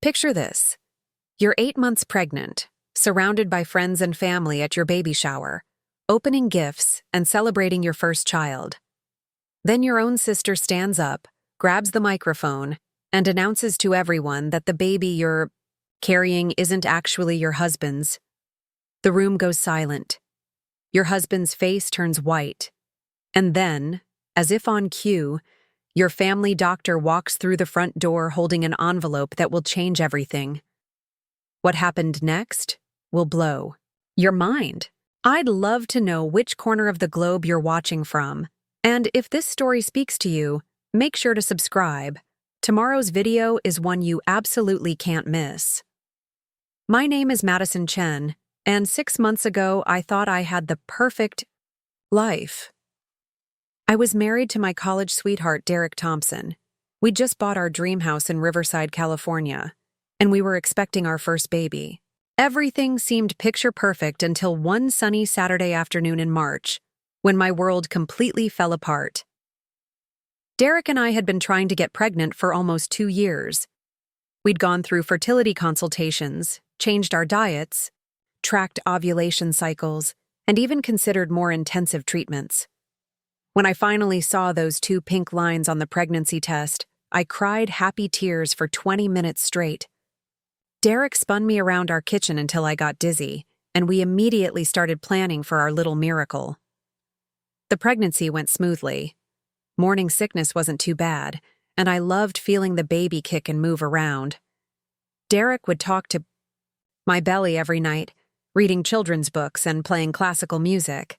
Picture this. You're 8 months pregnant, surrounded by friends and family at your baby shower, opening gifts and celebrating your first child. Then your own sister stands up, grabs the microphone, and announces to everyone that the baby you're carrying isn't actually your husband's. The room goes silent. Your husband's face turns white. And then, as if on cue, your family doctor walks through the front door holding an envelope that will change everything. What happened next will blow your mind. I'd love to know which corner of the globe you're watching from. And if this story speaks to you, make sure to subscribe. Tomorrow's video is one you absolutely can't miss. My name is Madison Chen, and 6 months ago I thought I had the perfect life. I was married to my college sweetheart, Derek Thompson. We'd just bought our dream house in Riverside, California, and we were expecting our first baby. Everything seemed picture perfect until one sunny Saturday afternoon in March, when my world completely fell apart. Derek and I had been trying to get pregnant for almost 2 years. We'd gone through fertility consultations, changed our diets, tracked ovulation cycles, and even considered more intensive treatments. When I finally saw those 2 pink lines on the pregnancy test, I cried happy tears for 20 minutes straight. Derek spun me around our kitchen until I got dizzy, and we immediately started planning for our little miracle. The pregnancy went smoothly. Morning sickness wasn't too bad, and I loved feeling the baby kick and move around. Derek would talk to my belly every night, reading children's books and playing classical music.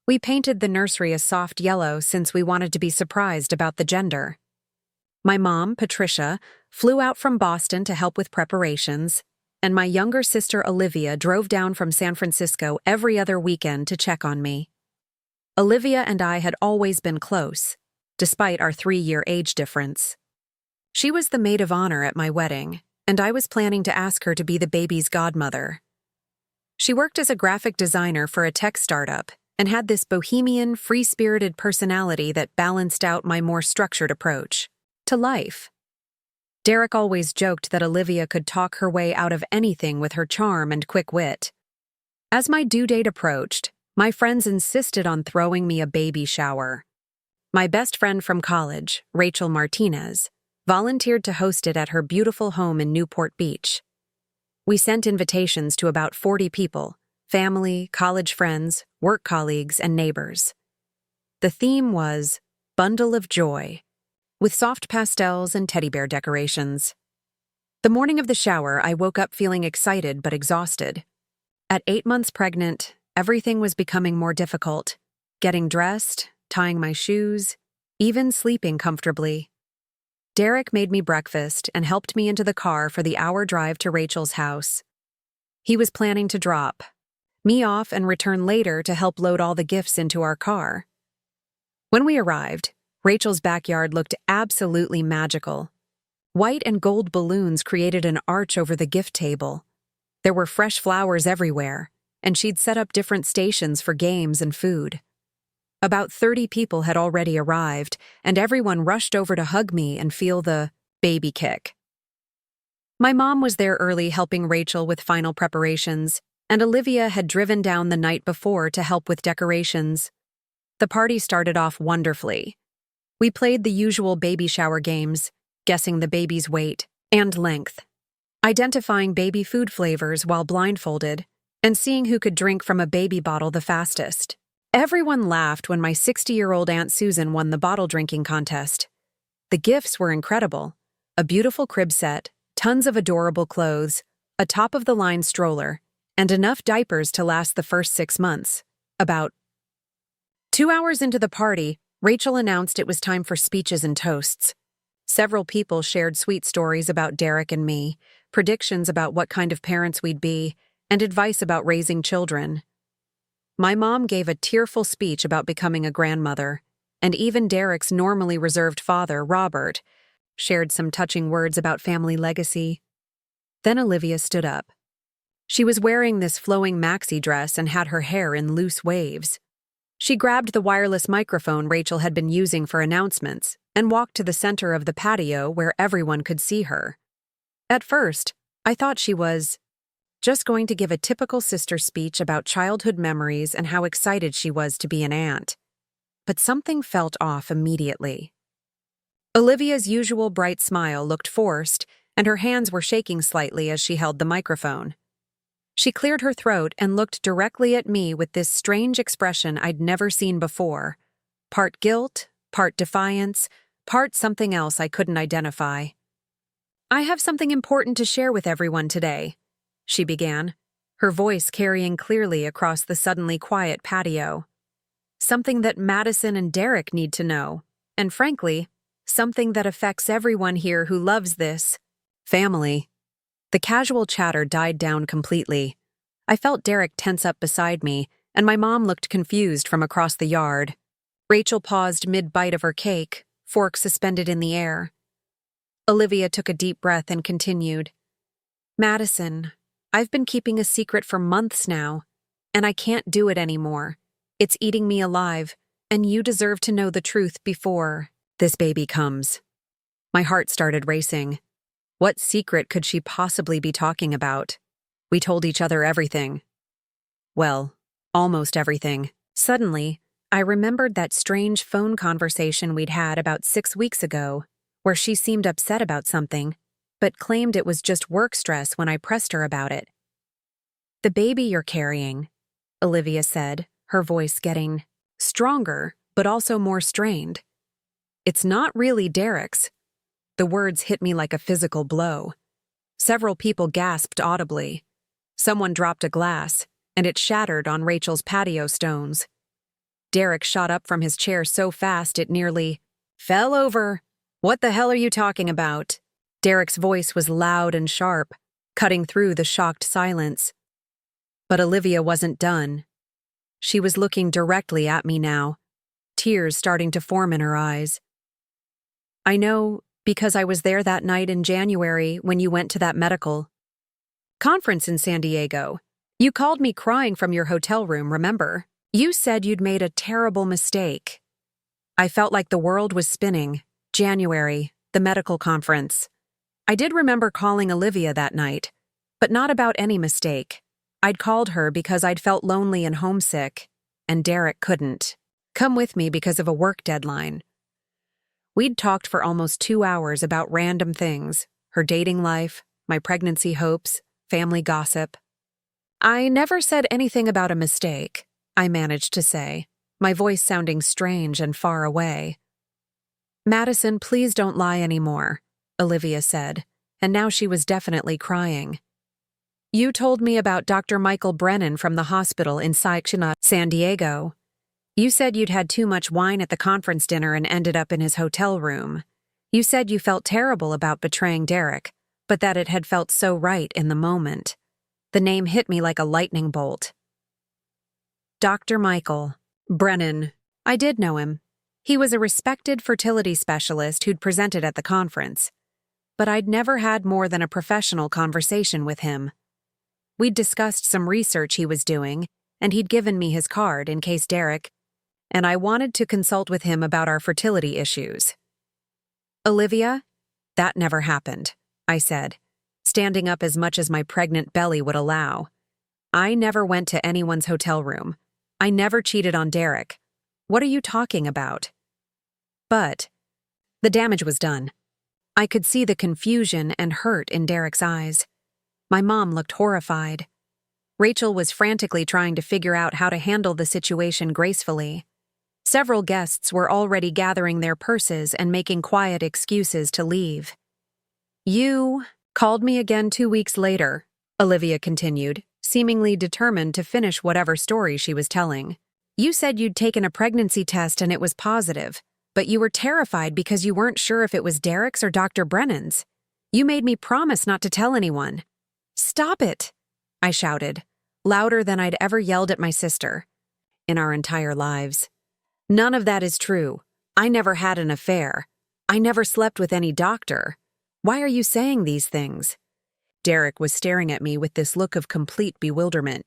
We painted the nursery a soft yellow since we wanted to be surprised about the gender. My mom, Patricia, flew out from Boston to help with preparations, and my younger sister, Olivia, drove down from San Francisco every other weekend to check on me. Olivia and I had always been close, despite our 3-year age difference. She was the maid of honor at my wedding, and I was planning to ask her to be the baby's godmother. She worked as a graphic designer for a tech startup and had this bohemian, free-spirited personality that balanced out my more structured approach to life. Derek always joked that Olivia could talk her way out of anything with her charm and quick wit. As my due date approached, my friends insisted on throwing me a baby shower. My best friend from college, Rachel Martinez, volunteered to host it at her beautiful home in Newport Beach. We sent invitations to about 40 people, family, college friends, work colleagues, and neighbors. The theme was Bundle of Joy, with soft pastels and teddy bear decorations. The morning of the shower, I woke up feeling excited but exhausted. At 8 months pregnant, everything was becoming more difficult. Getting dressed, tying my shoes, even sleeping comfortably. Derek made me breakfast and helped me into the car for the hour drive to Rachel's house. He was planning to drop me off and return later to help load all the gifts into our car. When we arrived, Rachel's backyard looked absolutely magical. White and gold balloons created an arch over the gift table. There were fresh flowers everywhere, and she'd set up different stations for games and food. About 30 people had already arrived, and everyone rushed over to hug me and feel the baby kick. My mom was there early helping Rachel with final preparations, and Olivia had driven down the night before to help with decorations. The party started off wonderfully. We played the usual baby shower games, guessing the baby's weight and length, identifying baby food flavors while blindfolded, and seeing who could drink from a baby bottle the fastest. Everyone laughed when my 60-year-old Aunt Susan won the bottle drinking contest. The gifts were incredible. A beautiful crib set, tons of adorable clothes, a top-of-the-line stroller, and enough diapers to last the first 6 months. About 2 hours into the party, Rachel announced it was time for speeches and toasts. Several people shared sweet stories about Derek and me, predictions about what kind of parents we'd be, and advice about raising children. My mom gave a tearful speech about becoming a grandmother, and even Derek's normally reserved father, Robert, shared some touching words about family legacy. Then Olivia stood up. She was wearing this flowing maxi dress and had her hair in loose waves. She grabbed the wireless microphone Rachel had been using for announcements and walked to the center of the patio where everyone could see her. At first, I thought she was just going to give a typical sister speech about childhood memories and how excited she was to be an aunt. But something felt off immediately. Olivia's usual bright smile looked forced, and her hands were shaking slightly as she held the microphone. She cleared her throat and looked directly at me with this strange expression I'd never seen before. Part guilt, part defiance, part something else I couldn't identify. "I have something important to share with everyone today," she began, her voice carrying clearly across the suddenly quiet patio. "Something that Madison and Derek need to know, and frankly, something that affects everyone here who loves this family." The casual chatter died down completely. I felt Derek tense up beside me, and my mom looked confused from across the yard. Rachel paused mid-bite of her cake, fork suspended in the air. Olivia took a deep breath and continued, "Madison, I've been keeping a secret for months now, and I can't do it anymore. It's eating me alive, and you deserve to know the truth before this baby comes." My heart started racing. What secret could she possibly be talking about? We told each other everything. Well, almost everything. Suddenly, I remembered that strange phone conversation we'd had about 6 weeks ago, where she seemed upset about something, but claimed it was just work stress when I pressed her about it. "The baby you're carrying," Olivia said, her voice getting stronger, but also more strained. "It's not really Derek's." The words hit me like a physical blow. Several people gasped audibly. Someone dropped a glass, and it shattered on Rachel's patio stones. Derek shot up from his chair so fast it nearly fell over. "What the hell are you talking about?" Derek's voice was loud and sharp, cutting through the shocked silence. But Olivia wasn't done. She was looking directly at me now, tears starting to form in her eyes. "I know, because I was there that night in January when you went to that medical conference in San Diego. You called me crying from your hotel room, remember? You said you'd made a terrible mistake." I felt like the world was spinning. January, the medical conference. I did remember calling Olivia that night, but not about any mistake. I'd called her because I'd felt lonely and homesick, and Derek couldn't come with me because of a work deadline. We'd talked for almost 2 hours about random things, her dating life, my pregnancy hopes, family gossip. "I never said anything about a mistake," I managed to say, my voice sounding strange and far away. "Madison, please don't lie anymore," Olivia said, and now she was definitely crying. "You told me about Dr. Michael Brennan from the hospital in San Diego. You said you'd had too much wine at the conference dinner and ended up in his hotel room. You said you felt terrible about betraying Derek, but that it had felt so right in the moment." The name hit me like a lightning bolt. Dr. Michael Brennan. I did know him. He was a respected fertility specialist who'd presented at the conference. But I'd never had more than a professional conversation with him. We'd discussed some research he was doing, and he'd given me his card in case Derek and I wanted to consult with him about our fertility issues. "Olivia, that never happened," I said, standing up as much as my pregnant belly would allow. "I never went to anyone's hotel room. I never cheated on Derek. What are you talking about?" But the damage was done. I could see the confusion and hurt in Derek's eyes. My mom looked horrified. Rachel was frantically trying to figure out how to handle the situation gracefully. Several guests were already gathering their purses and making quiet excuses to leave. "You called me again 2 weeks later," Olivia continued, seemingly determined to finish whatever story she was telling. "You said you'd taken a pregnancy test and it was positive, but you were terrified because you weren't sure if it was Derek's or Dr. Brennan's. You made me promise not to tell anyone." "Stop it!" I shouted, louder than I'd ever yelled at my sister in our entire lives. "None of that is true. I never had an affair. I never slept with any doctor. Why are you saying these things?" Derek was staring at me with this look of complete bewilderment.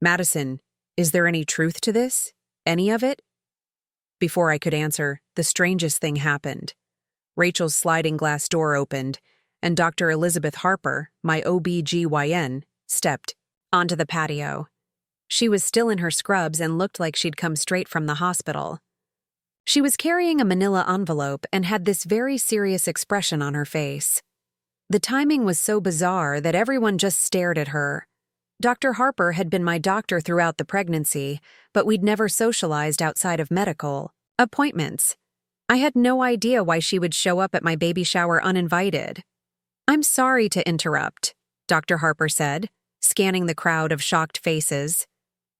"Madison, is there any truth to this? Any of it?" Before I could answer, the strangest thing happened. Rachel's sliding glass door opened, and Dr. Elizabeth Harper, my OB-GYN, stepped onto the patio. She was still in her scrubs and looked like she'd come straight from the hospital. She was carrying a manila envelope and had this very serious expression on her face. The timing was so bizarre that everyone just stared at her. Dr. Harper had been my doctor throughout the pregnancy, but we'd never socialized outside of medical appointments. I had no idea why she would show up at my baby shower uninvited. "I'm sorry to interrupt," Dr. Harper said, scanning the crowd of shocked faces.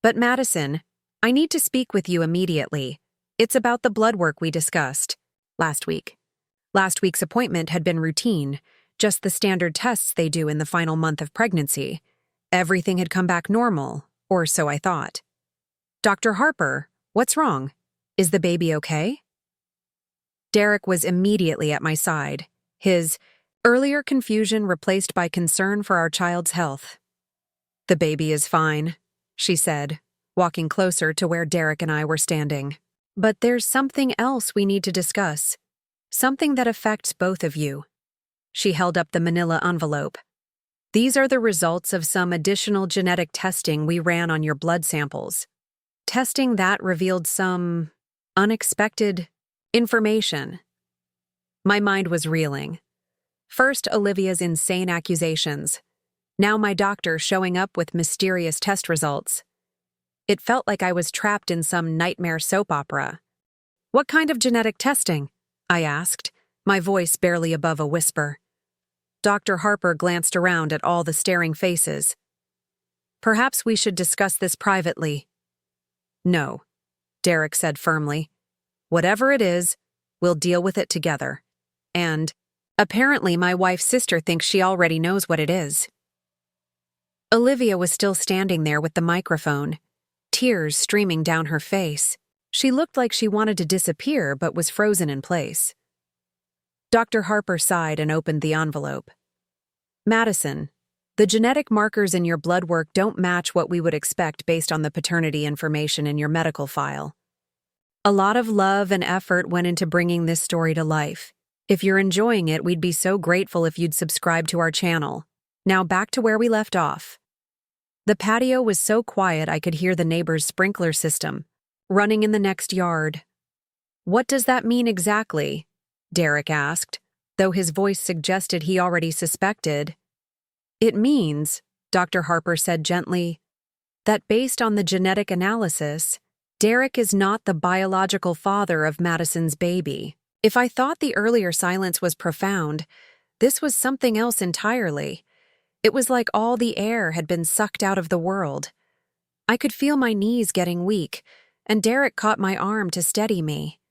"But Madison, I need to speak with you immediately. It's about the blood work we discussed last week. Last week's appointment had been routine, just the standard tests they do in the final month of pregnancy. Everything had come back normal, or so I thought. Dr. Harper, what's wrong? Is the baby okay?" Derek was immediately at my side, his earlier confusion replaced by concern for our child's health. "The baby is fine," she said, walking closer to where Derek and I were standing. "But there's something else we need to discuss. Something that affects both of you." She held up the manila envelope. "These are the results of some additional genetic testing we ran on your blood samples. Testing that revealed some unexpected information." My mind was reeling. First, Olivia's insane accusations. Now my doctor showing up with mysterious test results. It felt like I was trapped in some nightmare soap opera. "What kind of genetic testing?" I asked, my voice barely above a whisper. Dr. Harper glanced around at all the staring faces. "Perhaps we should discuss this privately." "No," Derek said firmly. "Whatever it is, we'll deal with it together. And apparently my wife's sister thinks she already knows what it is." Olivia was still standing there with the microphone, tears streaming down her face. She looked like she wanted to disappear but was frozen in place. Dr. Harper sighed and opened the envelope. "Madison, the genetic markers in your blood work don't match what we would expect based on the paternity information in your medical file. A lot of love and effort went into bringing this story to life. If you're enjoying it, we'd be so grateful if you'd subscribe to our channel. Now back to where we left off." The patio was so quiet I could hear the neighbor's sprinkler system running in the next yard. "What does that mean exactly?" Derek asked, though his voice suggested he already suspected. "It means," Dr. Harper said gently, "that based on the genetic analysis, Derek is not the biological father of Madison's baby. If I thought the earlier silence was profound, this was something else entirely. It was like all the air had been sucked out of the world. I could feel my knees getting weak, and Derek caught my arm to steady me.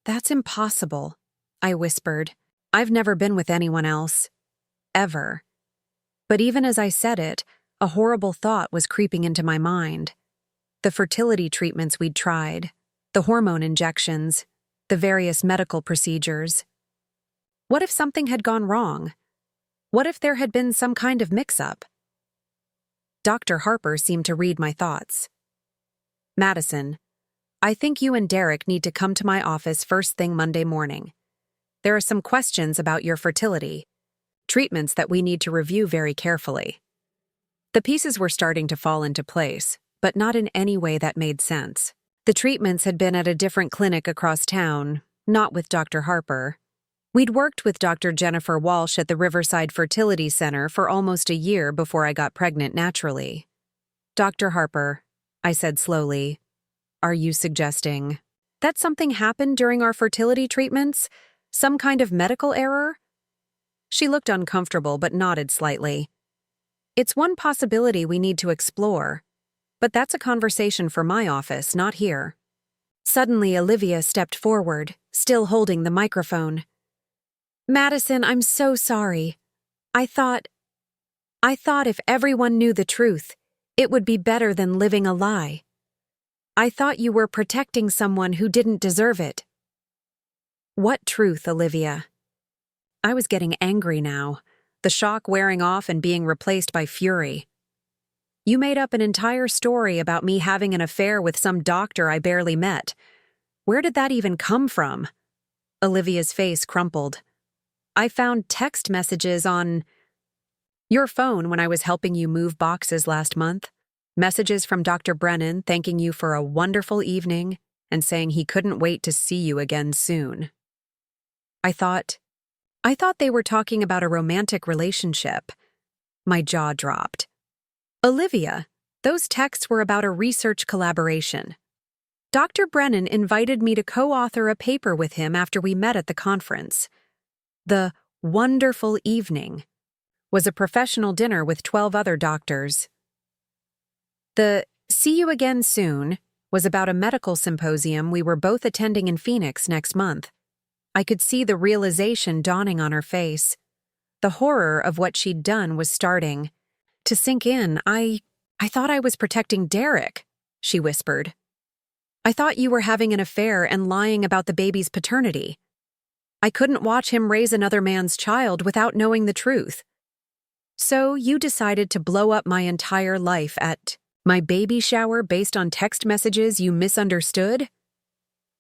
"That's impossible," I whispered. "I've never been with anyone else. Ever." But even as I said it, a horrible thought was creeping into my mind. The fertility treatments we'd tried, the hormone injections, the various medical procedures. What if something had gone wrong? What if there had been some kind of mix-up? Dr. Harper seemed to read my thoughts. "Madison, I think you and Derek need to come to my office first thing Monday morning. There are some questions about your fertility, treatments that we need to review very carefully." The pieces were starting to fall into place, but not in any way that made sense. The treatments had been at a different clinic across town, not with Dr. Harper. We'd worked with Dr. Jennifer Walsh at the Riverside Fertility Center for almost a year before I got pregnant naturally. "Dr. Harper," I said slowly, "are you suggesting that something happened during our fertility treatments? Some kind of medical error?" She looked uncomfortable but nodded slightly. "It's one possibility we need to explore, but that's a conversation for my office, not here." Suddenly, Olivia stepped forward, still holding the microphone. "Madison, I'm so sorry. I thought if everyone knew the truth, it would be better than living a lie. I thought you were protecting someone who didn't deserve it." "What truth, Olivia?" I was getting angry now, the shock wearing off and being replaced by fury. "You made up an entire story about me having an affair with some doctor I barely met. Where did that even come from?" Olivia's face crumpled. I found text messages on your phone when I was helping you move boxes last month. Messages from Dr. Brennan thanking you for a wonderful evening and saying he couldn't wait to see you again soon. I thought they were talking about a romantic relationship. My jaw dropped. Olivia, those texts were about a research collaboration. Dr. Brennan invited me to co-author a paper with him after we met at the conference. The wonderful evening was a professional dinner with 12 other doctors. The see you again soon was about a medical symposium we were both attending in Phoenix next month. I could see the realization dawning on her face. The horror of what she'd done was starting to sink in. I thought I was protecting Derek, she whispered. I thought you were having an affair and lying about the baby's paternity. I couldn't watch him raise another man's child without knowing the truth. So you decided to blow up my entire life at my baby shower based on text messages you misunderstood?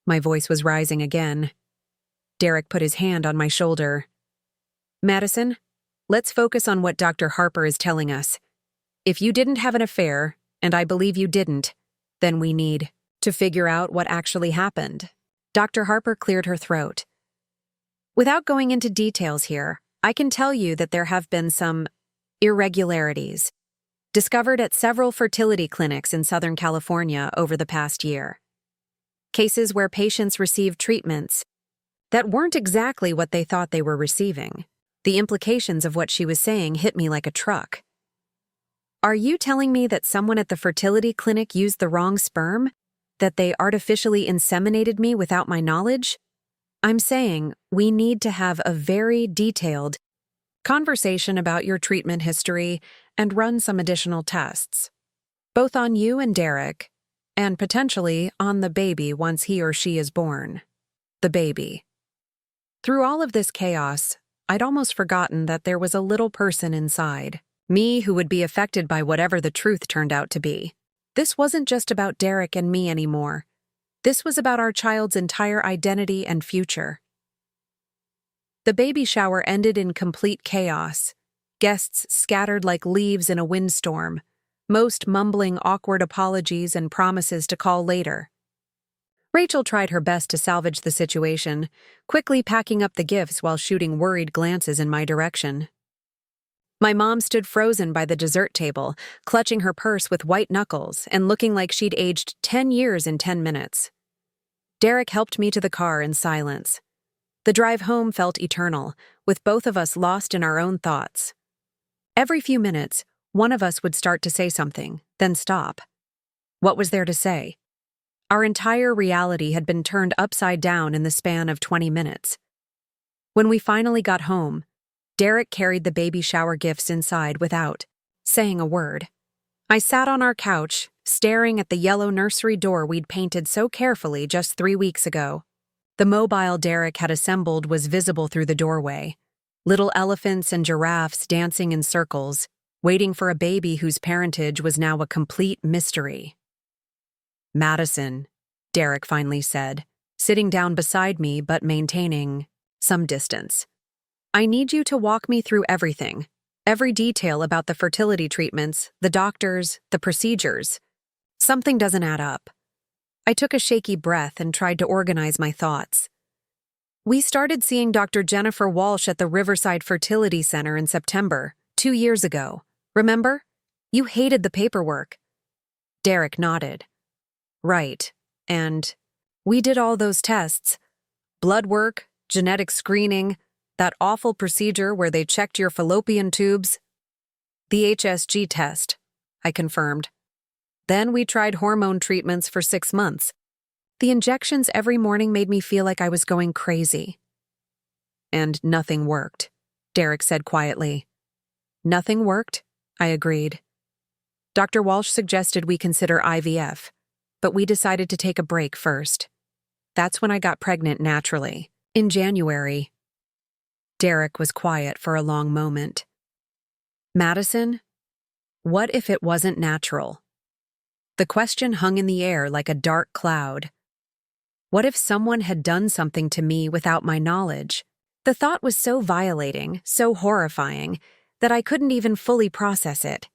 My voice was rising again. Derek put his hand on my shoulder. Madison, let's focus on what Dr. Harper is telling us. If you didn't have an affair, and I believe you didn't, then we need to figure out what actually happened. Dr. Harper cleared her throat. Without going into details here, I can tell you that there have been some irregularities discovered at several fertility clinics in Southern California over the past year. Cases where patients received treatments that weren't exactly what they thought they were receiving. The implications of what she was saying hit me like a truck. Are you telling me that someone at the fertility clinic used the wrong sperm? That they artificially inseminated me without my knowledge? I'm saying we need to have a very detailed conversation about your treatment history and run some additional tests, both on you and Derek, and potentially on the baby once he or she is born. The baby. Through all of this chaos, I'd almost forgotten that there was a little person inside, me who would be affected by whatever the truth turned out to be. This wasn't just about Derek and me anymore. This was about our child's entire identity and future. The baby shower ended in complete chaos. Guests scattered like leaves in a windstorm, most mumbling awkward apologies and promises to call later. Rachel tried her best to salvage the situation, quickly packing up the gifts while shooting worried glances in my direction. My mom stood frozen by the dessert table, clutching her purse with white knuckles and looking like she'd aged 10 years in 10 minutes. Derek helped me to the car in silence. The drive home felt eternal, with both of us lost in our own thoughts. Every few minutes, one of us would start to say something, then stop. What was there to say? Our entire reality had been turned upside down in the span of 20 minutes. When we finally got home, Derek carried the baby shower gifts inside without saying a word. I sat on our couch, staring at the yellow nursery door we'd painted so carefully just 3 weeks ago. The mobile Derek had assembled was visible through the doorway. Little elephants and giraffes dancing in circles, waiting for a baby whose parentage was now a complete mystery. Madison, Derek finally said, sitting down beside me but maintaining some distance. I need you to walk me through everything, every detail about the fertility treatments, the doctors, the procedures. Something doesn't add up. I took a shaky breath and tried to organize my thoughts. We started seeing Dr. Jennifer Walsh at the Riverside Fertility Center in September, 2 years ago. Remember? You hated the paperwork. Derek nodded. Right. And we did all those tests. Blood work, genetic screening, that awful procedure where they checked your fallopian tubes. The HSG test, I confirmed. Then we tried hormone treatments for 6 months. The injections every morning made me feel like I was going crazy. And nothing worked, Derek said quietly. Nothing worked? I agreed. Dr. Walsh suggested we consider IVF, but we decided to take a break first. That's when I got pregnant naturally, in January. Derek was quiet for a long moment. Madison, what if it wasn't natural? The question hung in the air like a dark cloud. What if someone had done something to me without my knowledge? The thought was so violating, so horrifying, that I couldn't even fully process it.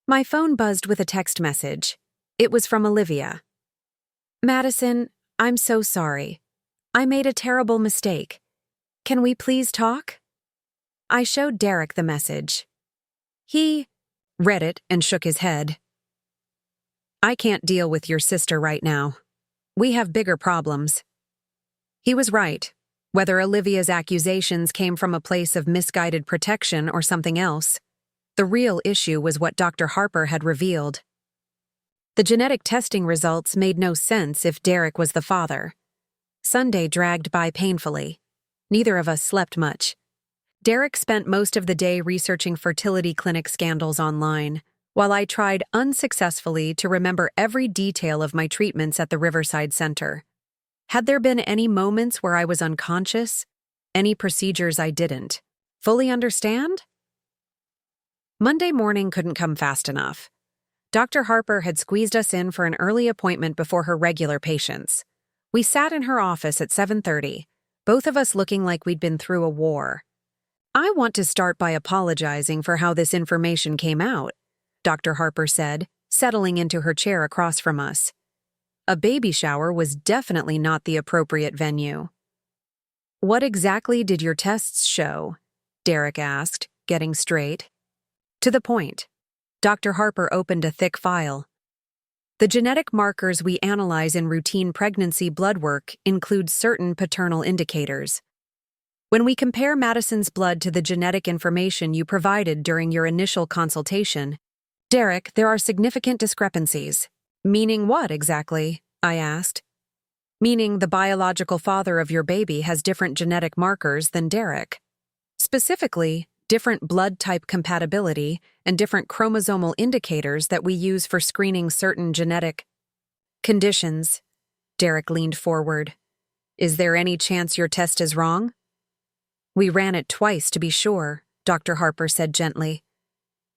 My phone buzzed with a text message. It was from Olivia. "Madison, I'm so sorry. I made a terrible mistake. Can we please talk?" I showed Derek the message. He read it and shook his head. "I can't deal with your sister right now. We have bigger problems." He was right. Whether Olivia's accusations came from a place of misguided protection or something else, the real issue was what Dr. Harper had revealed. The genetic testing results made no sense if Derek was the father. Sunday dragged by painfully. Neither of us slept much. Derek spent most of the day researching fertility clinic scandals online, while I tried unsuccessfully to remember every detail of my treatments at the Riverside Center. Had there been any moments where I was unconscious? Any procedures I didn't fully understand? Monday morning couldn't come fast enough. Dr. Harper had squeezed us in for an early appointment before her regular patients. We sat in her office at 7:30, both of us looking like we'd been through a war. "I want to start by apologizing for how this information came out," Dr. Harper said, settling into her chair across from us. A baby shower was definitely not the appropriate venue. "What exactly did your tests show?" Derek asked, getting straight. To the point. Dr. Harper opened a thick file. "The genetic markers we analyze in routine pregnancy blood work include certain paternal indicators. When we compare Madison's blood to the genetic information you provided during your initial consultation, Derek, there are significant discrepancies." "Meaning what exactly?" I asked. "Meaning the biological father of your baby has different genetic markers than Derek. Specifically, different blood type compatibility and different chromosomal indicators that we use for screening certain genetic conditions." Derek leaned forward. "Is there any chance your test is wrong?" "We ran it twice to be sure," Dr. Harper said gently.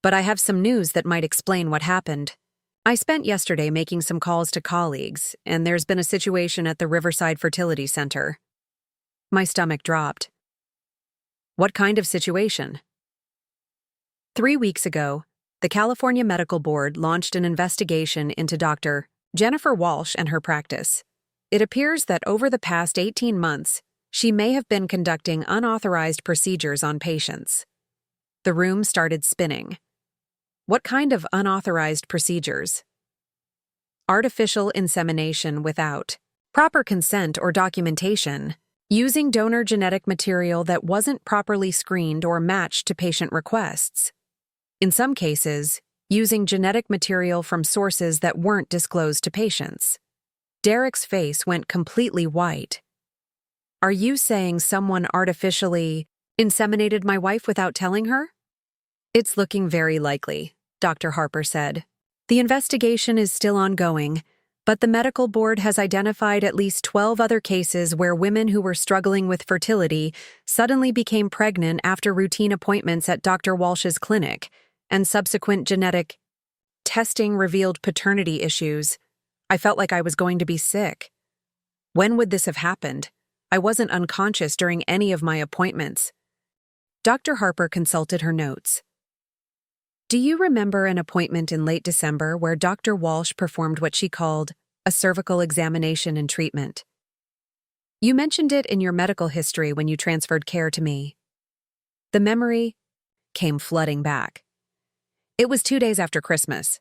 "But I have some news that might explain what happened. I spent yesterday making some calls to colleagues, and there's been a situation at the Riverside Fertility Center." My stomach dropped. "What kind of situation?" 3 weeks ago, the California Medical Board launched an investigation into Dr. Jennifer Walsh and her practice. It appears that over the past 18 months, she may have been conducting unauthorized procedures on patients. The room started spinning. "What kind of unauthorized procedures?" "Artificial insemination without proper consent or documentation, using donor genetic material that wasn't properly screened or matched to patient requests. In some cases, using genetic material from sources that weren't disclosed to patients." Derek's face went completely white. "Are you saying someone artificially inseminated my wife without telling her?" "It's looking very likely," Dr. Harper said. "The investigation is still ongoing, but the medical board has identified at least 12 other cases where women who were struggling with fertility suddenly became pregnant after routine appointments at Dr. Walsh's clinic, and subsequent genetic testing revealed paternity issues. I felt like I was going to be sick. When would this have happened? I wasn't unconscious during any of my appointments." Dr. Harper consulted her notes. "Do you remember an appointment in late December where Dr. Walsh performed what she called a cervical examination and treatment? You mentioned it in your medical history when you transferred care to me." The memory came flooding back. "It was 2 days after Christmas.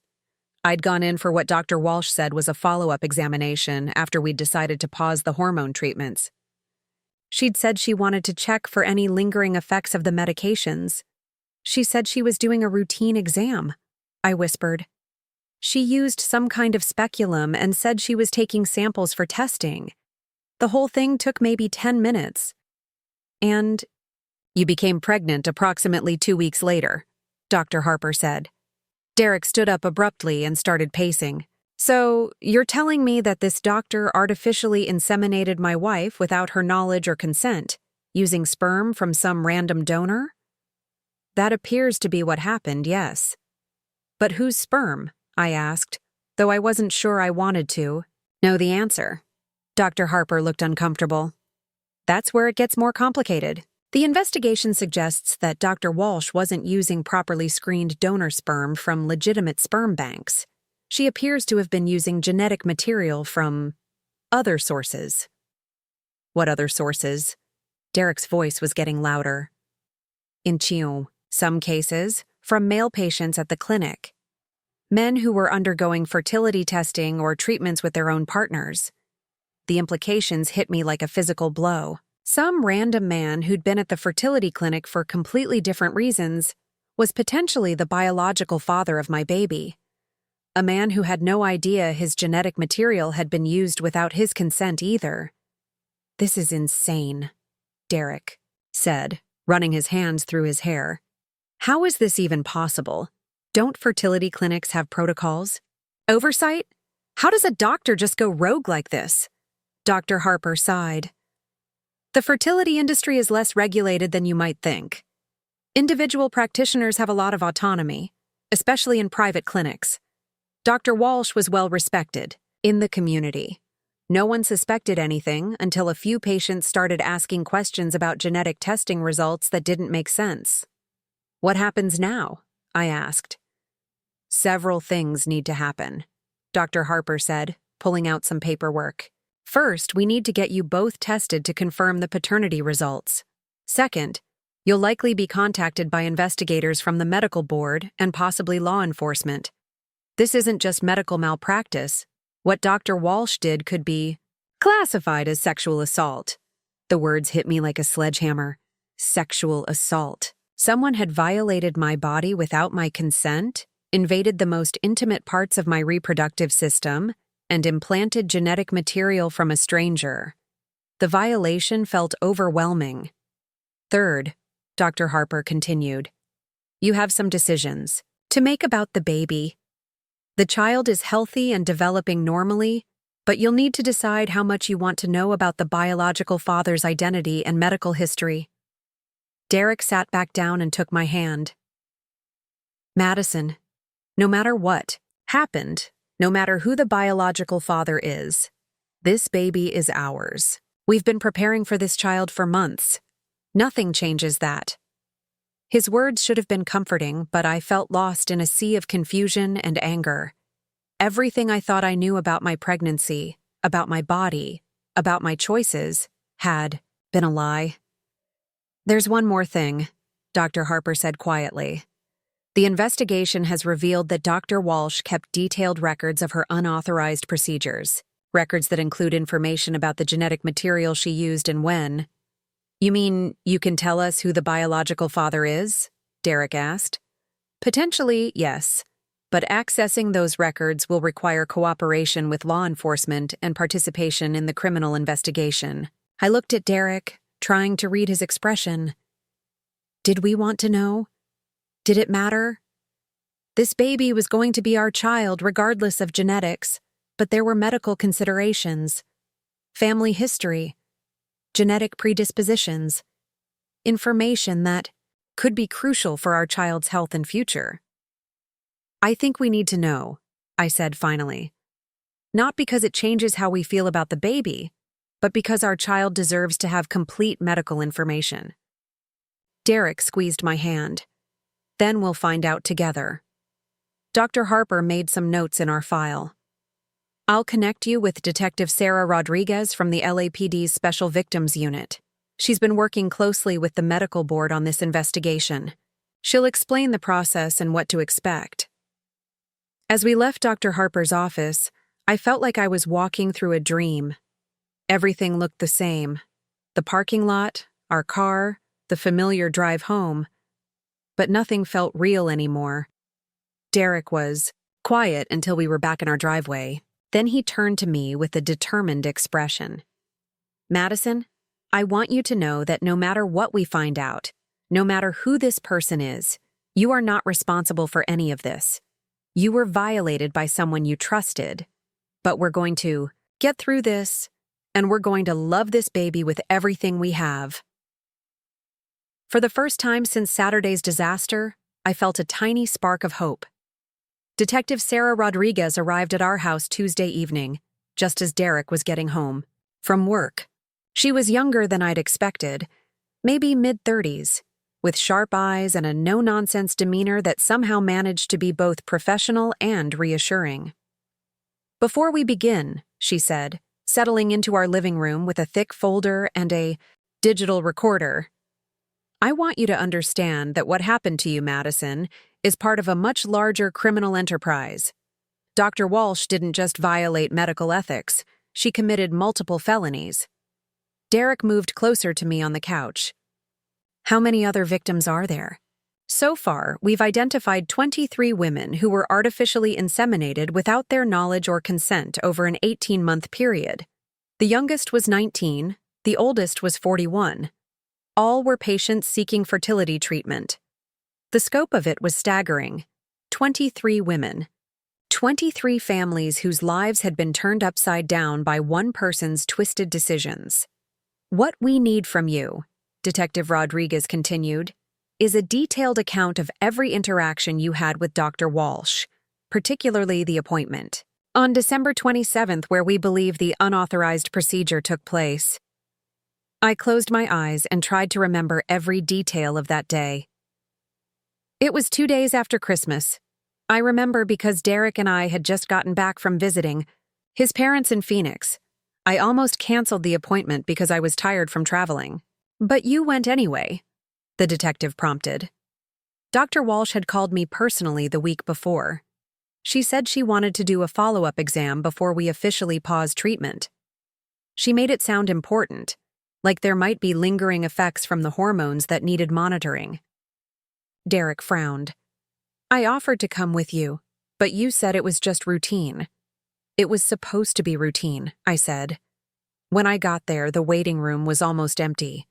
I'd gone in for what Dr. Walsh said was a follow-up examination after we'd decided to pause the hormone treatments. She'd said she wanted to check for any lingering effects of the medications. She said she was doing a routine exam," I whispered. "She used some kind of speculum and said she was taking samples for testing. The whole thing took maybe 10 minutes. And you became pregnant approximately 2 weeks later," Dr. Harper said. Derek stood up abruptly and started pacing. "So, you're telling me that this doctor artificially inseminated my wife without her knowledge or consent, using sperm from some random donor?" "That appears to be what happened, yes." "But whose sperm?" I asked, though I wasn't sure I wanted to know the answer. Dr. Harper looked uncomfortable. That's where it gets more complicated. The investigation suggests that Dr. Walsh wasn't using properly screened donor sperm from legitimate sperm banks. She appears to have been using genetic material from other sources. What other sources? Derek's voice was getting louder. In some cases, from male patients at the clinic. Men who were undergoing fertility testing or treatments with their own partners. The implications hit me like a physical blow. Some random man who'd been at the fertility clinic for completely different reasons was potentially the biological father of my baby. A man who had no idea his genetic material had been used without his consent either. This is insane, Derek said, running his hands through his hair. How is this even possible? Don't fertility clinics have protocols? Oversight? How does a doctor just go rogue like this? Dr. Harper sighed. The fertility industry is less regulated than you might think. Individual practitioners have a lot of autonomy, especially in private clinics. Dr. Walsh was well respected in the community. No one suspected anything until a few patients started asking questions about genetic testing results that didn't make sense. What happens now? I asked. Several things need to happen, Dr. Harper said, pulling out some paperwork. First, we need to get you both tested to confirm the paternity results. Second, you'll likely be contacted by investigators from the medical board and possibly law enforcement. This isn't just medical malpractice. What Dr. Walsh did could be classified as sexual assault. The words hit me like a sledgehammer. Sexual assault. Someone had violated my body without my consent, invaded the most intimate parts of my reproductive system, and implanted genetic material from a stranger. The violation felt overwhelming. Third, Dr. Harper continued, you have some decisions to make about the baby. The child is healthy and developing normally, but you'll need to decide how much you want to know about the biological father's identity and medical history. Derek sat back down and took my hand. Madison, no matter what happened, no matter who the biological father is, this baby is ours. We've been preparing for this child for months. Nothing changes that. His words should have been comforting, but I felt lost in a sea of confusion and anger. Everything I thought I knew about my pregnancy, about my body, about my choices, had been a lie. There's one more thing, Dr. Harper said quietly. The investigation has revealed that Dr. Walsh kept detailed records of her unauthorized procedures, records that include information about the genetic material she used and when. You mean you can tell us who the biological father is? Derek asked. Potentially, yes, but accessing those records will require cooperation with law enforcement and participation in the criminal investigation. I looked at Derek, trying to read his expression. Did we want to know? Did it matter? This baby was going to be our child regardless of genetics, but there were medical considerations, family history, genetic predispositions, information that could be crucial for our child's health and future. I think we need to know, I said finally. Not because it changes how we feel about the baby, but because our child deserves to have complete medical information. Derek squeezed my hand. Then we'll find out together. Dr. Harper made some notes in our file. I'll connect you with Detective Sarah Rodriguez from the LAPD's Special Victims Unit. She's been working closely with the medical board on this investigation. She'll explain the process and what to expect. As we left Dr. Harper's office, I felt like I was walking through a dream. Everything looked the same. The parking lot, our car, the familiar drive home. But nothing felt real anymore. Derek was quiet until we were back in our driveway. Then he turned to me with a determined expression. Madison, I want you to know that no matter what we find out, no matter who this person is, you are not responsible for any of this. You were violated by someone you trusted. But we're going to get through this, and we're going to love this baby with everything we have. For the first time since Saturday's disaster, I felt a tiny spark of hope. Detective Sarah Rodriguez arrived at our house Tuesday evening, just as Derek was getting home from work. She was younger than I'd expected, maybe mid-30s, with sharp eyes and a no-nonsense demeanor that somehow managed to be both professional and reassuring. "Before we begin," she said, settling into our living room with a thick folder and a digital recorder, "I want you to understand that what happened to you, Madison, is part of a much larger criminal enterprise. Dr. Walsh didn't just violate medical ethics, she committed multiple felonies." Derek moved closer to me on the couch. "How many other victims are there?" "So far, we've identified 23 women who were artificially inseminated without their knowledge or consent over an 18-month period. The youngest was 19, the oldest was 41. All were patients seeking fertility treatment. The scope of it was staggering. 23 women. 23 families whose lives had been turned upside down by one person's twisted decisions. What we need from you," Detective Rodriguez continued, "is a detailed account of every interaction you had with Dr. Walsh, particularly the appointment on December 27th, where we believe the unauthorized procedure took place." I closed my eyes and tried to remember every detail of that day. It was 2 days after Christmas. I remember because Derek and I had just gotten back from visiting his parents in Phoenix. I almost canceled the appointment because I was tired from traveling. "But you went anyway," the detective prompted. "Dr. Walsh had called me personally the week before. She said she wanted to do a follow-up exam before we officially paused treatment. She made it sound important, like there might be lingering effects from the hormones that needed monitoring." Derek frowned. "I offered to come with you, but you said it was just routine." "It was supposed to be routine," I said. When I got there, the waiting room was almost empty.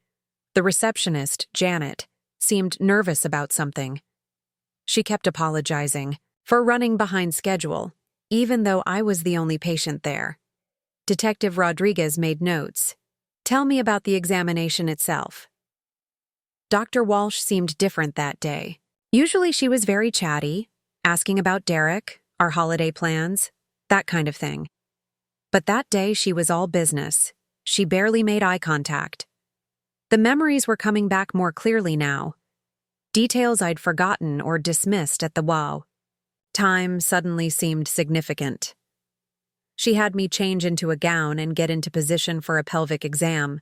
The receptionist, Janet, seemed nervous about something. She kept apologizing for running behind schedule, even though I was the only patient there. Detective Rodriguez made notes. "Tell me about the examination itself." Dr. Walsh seemed different that day. Usually she was very chatty, asking about Derek, our holiday plans, that kind of thing. But that day she was all business. She barely made eye contact. The memories were coming back more clearly now. Details I'd forgotten or dismissed at the wow. Time suddenly seemed significant. She had me change into a gown and get into position for a pelvic exam.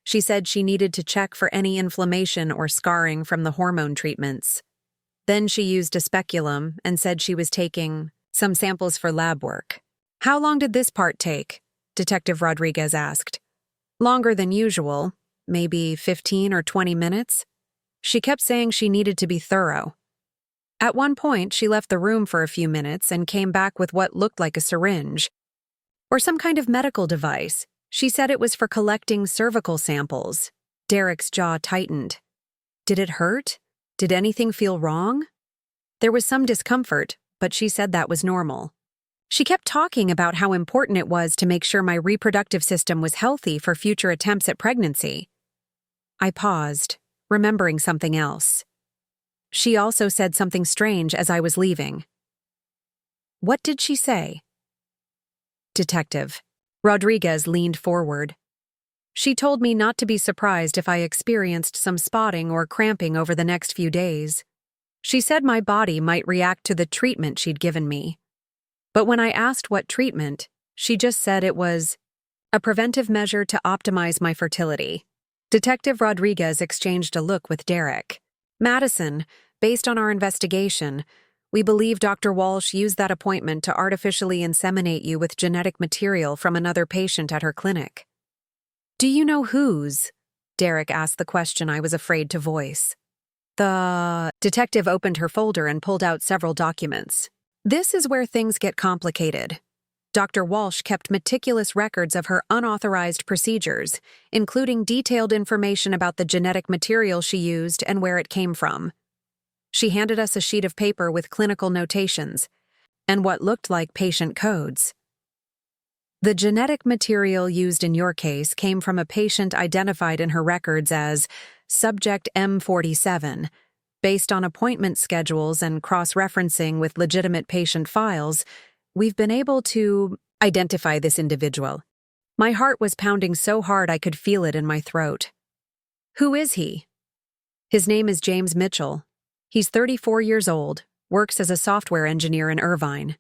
She said she needed to check for any inflammation or scarring from the hormone treatments. Then she used a speculum and said she was taking some samples for lab work. "How long did this part take?" Detective Rodriguez asked. "Longer than usual, maybe 15 or 20 minutes. She kept saying she needed to be thorough. At one point, she left the room for a few minutes and came back with what looked like a syringe, or some kind of medical device. She said it was for collecting cervical samples." Derek's jaw tightened. "Did it hurt? Did anything feel wrong?" "There was some discomfort, but she said that was normal. She kept talking about how important it was to make sure my reproductive system was healthy for future attempts at pregnancy." I paused, remembering something else. "She also said something strange as I was leaving." "What did she say?" Detective Rodriguez leaned forward. "She told me not to be surprised if I experienced some spotting or cramping over the next few days. She said my body might react to the treatment she'd given me. But when I asked what treatment, she just said it was a preventive measure to optimize my fertility." Detective Rodriguez exchanged a look with Derek. "Madison, based on our investigation, we believe Dr. Walsh used that appointment to artificially inseminate you with genetic material from another patient at her clinic." "Do you know whose?" Derek asked the question I was afraid to voice. The detective opened her folder and pulled out several documents. "This is where things get complicated. Dr. Walsh kept meticulous records of her unauthorized procedures, including detailed information about the genetic material she used and where it came from." She handed us a sheet of paper with clinical notations and what looked like patient codes. "The genetic material used in your case came from a patient identified in her records as Subject M47. Based on appointment schedules and cross-referencing with legitimate patient files, we've been able to identify this individual. My heart was pounding so hard I could feel it in my throat. Who is he? His name is James Mitchell. He's 34 years old, works as a software engineer in Irvine.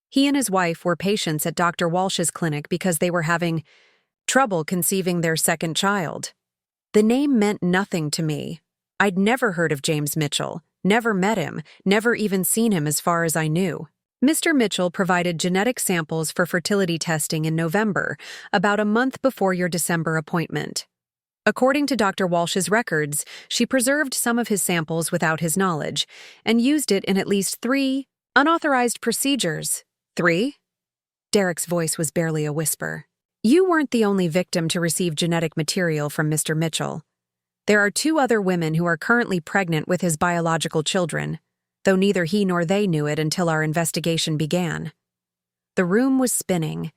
He and his wife were patients at Dr. Walsh's clinic because they were having trouble conceiving their second child. The name meant nothing to me. I'd never heard of James Mitchell, never met him, never even seen him as far as I knew. Mr. Mitchell provided genetic samples for fertility testing in November, about a month before your December appointment. According to Dr. Walsh's records, she preserved some of his samples without his knowledge and used it in at least 3 unauthorized procedures. 3? Derek's voice was barely a whisper. You weren't the only victim to receive genetic material from Mr. Mitchell. There are 2 other women who are currently pregnant with his biological children, though neither he nor they knew it until our investigation began. The room was spinning.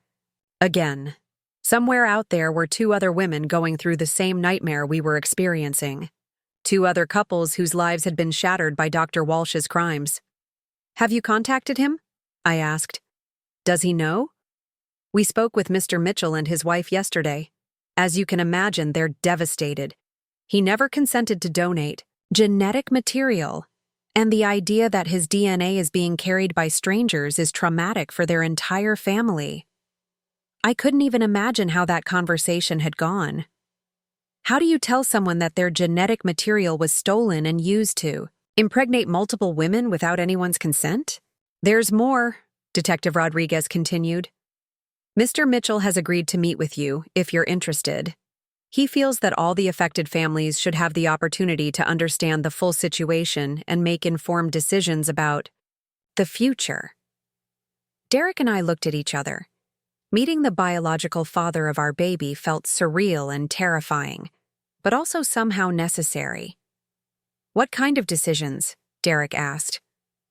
Again. Somewhere out there were 2 other women going through the same nightmare we were experiencing. 2 other couples whose lives had been shattered by Dr. Walsh's crimes. Have you contacted him? I asked. Does he know? We spoke with Mr. Mitchell and his wife yesterday. As you can imagine, they're devastated. He never consented to donate genetic material, and the idea that his DNA is being carried by strangers is traumatic for their entire family. I couldn't even imagine how that conversation had gone. How do you tell someone that their genetic material was stolen and used to impregnate multiple women without anyone's consent? There's more, Detective Rodriguez continued. Mr. Mitchell has agreed to meet with you if you're interested. He feels that all the affected families should have the opportunity to understand the full situation and make informed decisions about the future. Derek and I looked at each other. Meeting the biological father of our baby felt surreal and terrifying, but also somehow necessary. What kind of decisions? Derek asked.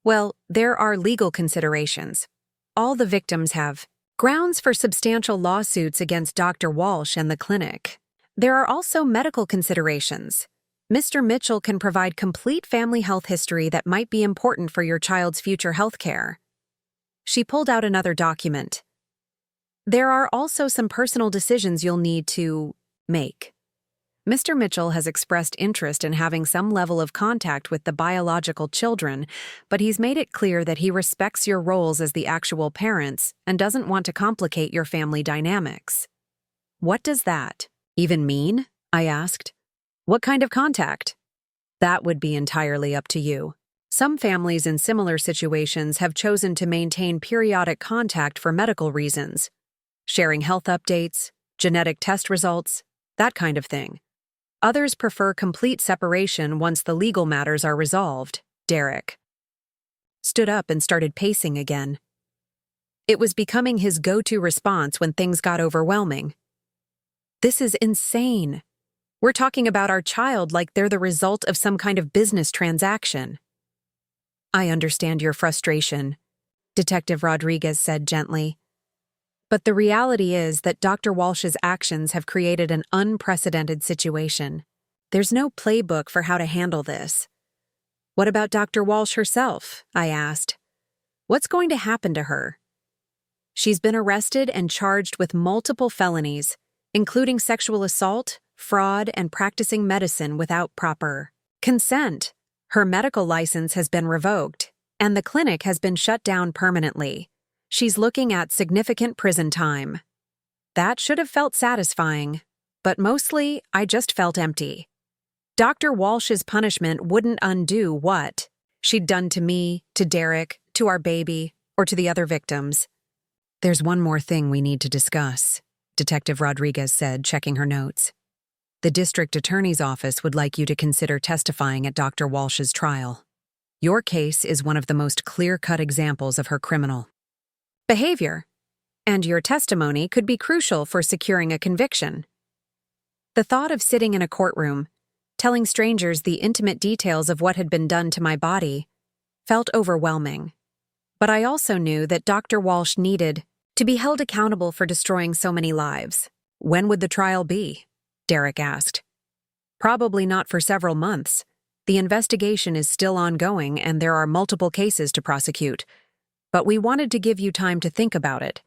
Well, there are legal considerations. All the victims have grounds for substantial lawsuits against Dr. Walsh and the clinic. There are also medical considerations. Mr. Mitchell can provide complete family health history that might be important for your child's future health care. She pulled out another document. There are also some personal decisions you'll need to make. Mr. Mitchell has expressed interest in having some level of contact with the biological children, but he's made it clear that he respects your roles as the actual parents and doesn't want to complicate your family dynamics. What does that even mean? I asked. What kind of contact? That would be entirely up to you. Some families in similar situations have chosen to maintain periodic contact for medical reasons, sharing health updates, genetic test results, that kind of thing. Others prefer complete separation once the legal matters are resolved. Derek stood up and started pacing again. It was becoming his go-to response when things got overwhelming. This is insane. We're talking about our child like they're the result of some kind of business transaction. I understand your frustration, Detective Rodriguez said gently. But the reality is that Dr. Walsh's actions have created an unprecedented situation. There's no playbook for how to handle this. What about Dr. Walsh herself? I asked. What's going to happen to her? She's been arrested and charged with multiple felonies, including sexual assault, fraud, and practicing medicine without proper consent. Her medical license has been revoked, and the clinic has been shut down permanently. She's looking at significant prison time. That should have felt satisfying, but mostly I just felt empty. Dr. Walsh's punishment wouldn't undo what she'd done to me, to Derek, to our baby, or to the other victims. There's one more thing we need to discuss, Detective Rodriguez said, checking her notes. The district attorney's office would like you to consider testifying at Dr. Walsh's trial. Your case is one of the most clear-cut examples of her criminal behavior, and your testimony could be crucial for securing a conviction. The thought of sitting in a courtroom, telling strangers the intimate details of what had been done to my body, felt overwhelming. But I also knew that Dr. Walsh needed to be held accountable for destroying so many lives. When would the trial be? Derek asked. Probably not for several months. The investigation is still ongoing and there are multiple cases to prosecute. But we wanted to give you time to think about it.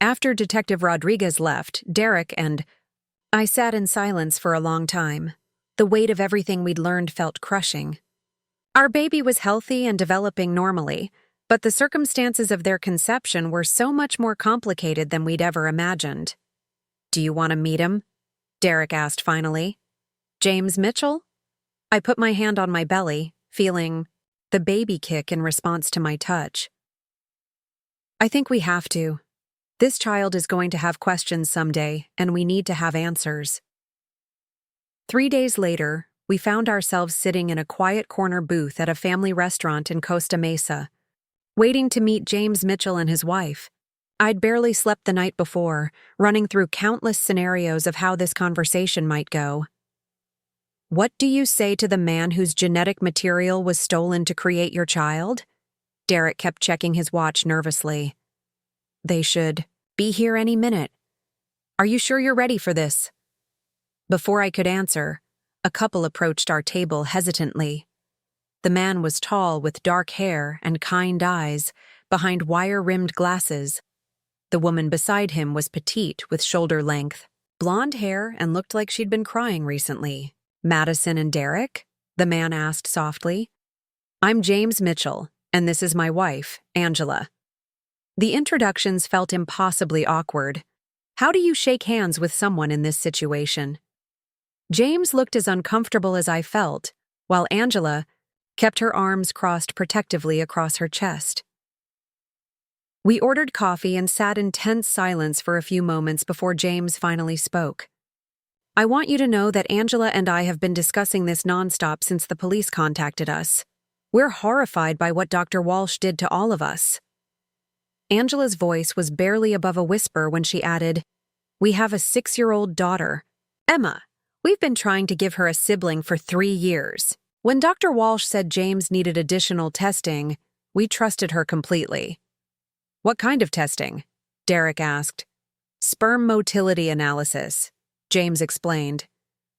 After Detective Rodriguez left, Derek and I sat in silence for a long time. The weight of everything we'd learned felt crushing. Our baby was healthy and developing normally, but the circumstances of their conception were so much more complicated than we'd ever imagined. "Do you want to meet him?" Derek asked finally. "James Mitchell?" I put my hand on my belly, feeling the baby kick in response to my touch. "I think we have to. This child is going to have questions someday, and we need to have answers." 3 days later, we found ourselves sitting in a quiet corner booth at a family restaurant in Costa Mesa, waiting to meet James Mitchell and his wife. I'd barely slept the night before, running through countless scenarios of how this conversation might go. "What do you say to the man whose genetic material was stolen to create your child?" Derek kept checking his watch nervously. "They should be here any minute. Are you sure you're ready for this?" Before I could answer, a couple approached our table hesitantly. The man was tall with dark hair and kind eyes behind wire-rimmed glasses. The woman beside him was petite with shoulder-length, blonde hair, and looked like she'd been crying recently. "Madison and Derek?" the man asked softly. "I'm James Mitchell, and this is my wife, Angela." The introductions felt impossibly awkward. How do you shake hands with someone in this situation? James looked as uncomfortable as I felt, while Angela kept her arms crossed protectively across her chest. We ordered coffee and sat in tense silence for a few moments before James finally spoke. "I want you to know that Angela and I have been discussing this nonstop since the police contacted us. We're horrified by what Dr. Walsh did to all of us." Angela's voice was barely above a whisper when she added, "We have a 6-year-old daughter, Emma. We've been trying to give her a sibling for 3 years. When Dr. Walsh said James needed additional testing, we trusted her completely." "What kind of testing?" Derek asked. "Sperm motility analysis," James explained.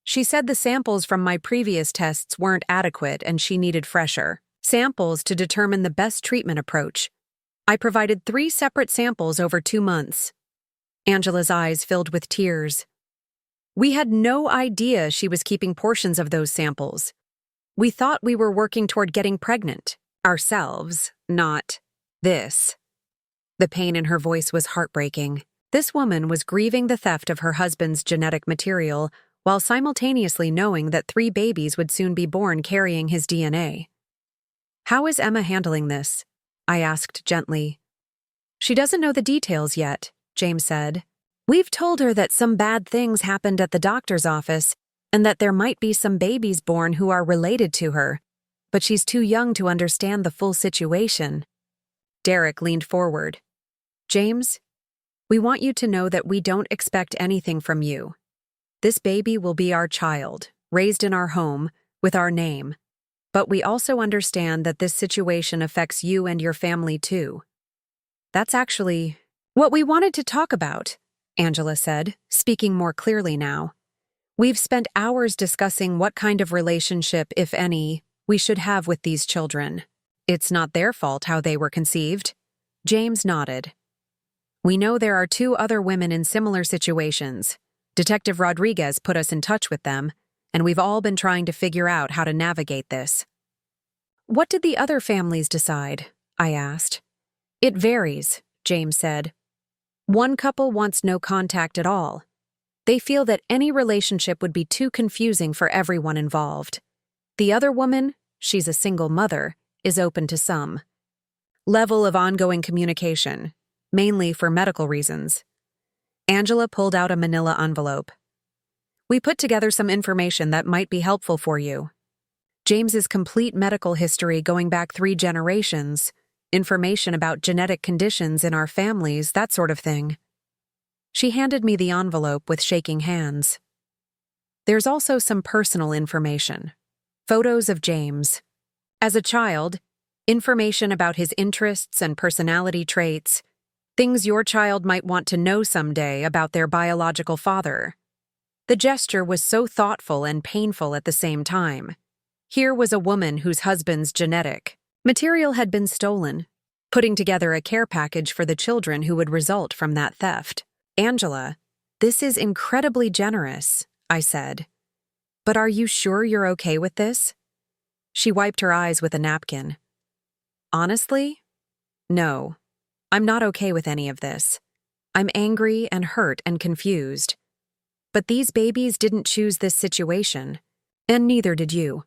"She said the samples from my previous tests weren't adequate and she needed fresher samples to determine the best treatment approach. I provided 3 separate samples over 2 months." Angela's eyes filled with tears. "We had no idea she was keeping portions of those samples. We thought we were working toward getting pregnant ourselves, not this." The pain in her voice was heartbreaking. This woman was grieving the theft of her husband's genetic material while simultaneously knowing that 3 babies would soon be born carrying his DNA. "How is Emma handling this?" I asked gently. "She doesn't know the details yet," James said. "We've told her that some bad things happened at the doctor's office and that there might be some babies born who are related to her, but she's too young to understand the full situation." Derek leaned forward. "James, we want you to know that we don't expect anything from you. This baby will be our child, raised in our home, with our name. But we also understand that this situation affects you and your family too." "That's actually what we wanted to talk about," Angela said, speaking more clearly now. "We've spent hours discussing what kind of relationship, if any, we should have with these children. It's not their fault how they were conceived." James nodded. "We know there are 2 other women in similar situations. Detective Rodriguez put us in touch with them, and we've all been trying to figure out how to navigate this." "What did the other families decide?" I asked. "It varies," James said. "One couple wants no contact at all. They feel that any relationship would be too confusing for everyone involved. The other woman, she's a single mother, is open to some level of ongoing communication, mainly for medical reasons." Angela pulled out a manila envelope. "We put together some information that might be helpful for you. James's complete medical history going back 3 generations, information about genetic conditions in our families, that sort of thing." She handed me the envelope with shaking hands. "There's also some personal information. Photos of James. As a child, information about his interests and personality traits, things your child might want to know someday about their biological father." The gesture was so thoughtful and painful at the same time. Here was a woman whose husband's genetic material had been stolen, putting together a care package for the children who would result from that theft. Angela, this is incredibly generous, I said. But are you sure you're okay with this? She wiped her eyes with a napkin. Honestly? No. I'm not okay with any of this. I'm angry and hurt and confused. But these babies didn't choose this situation, and neither did you.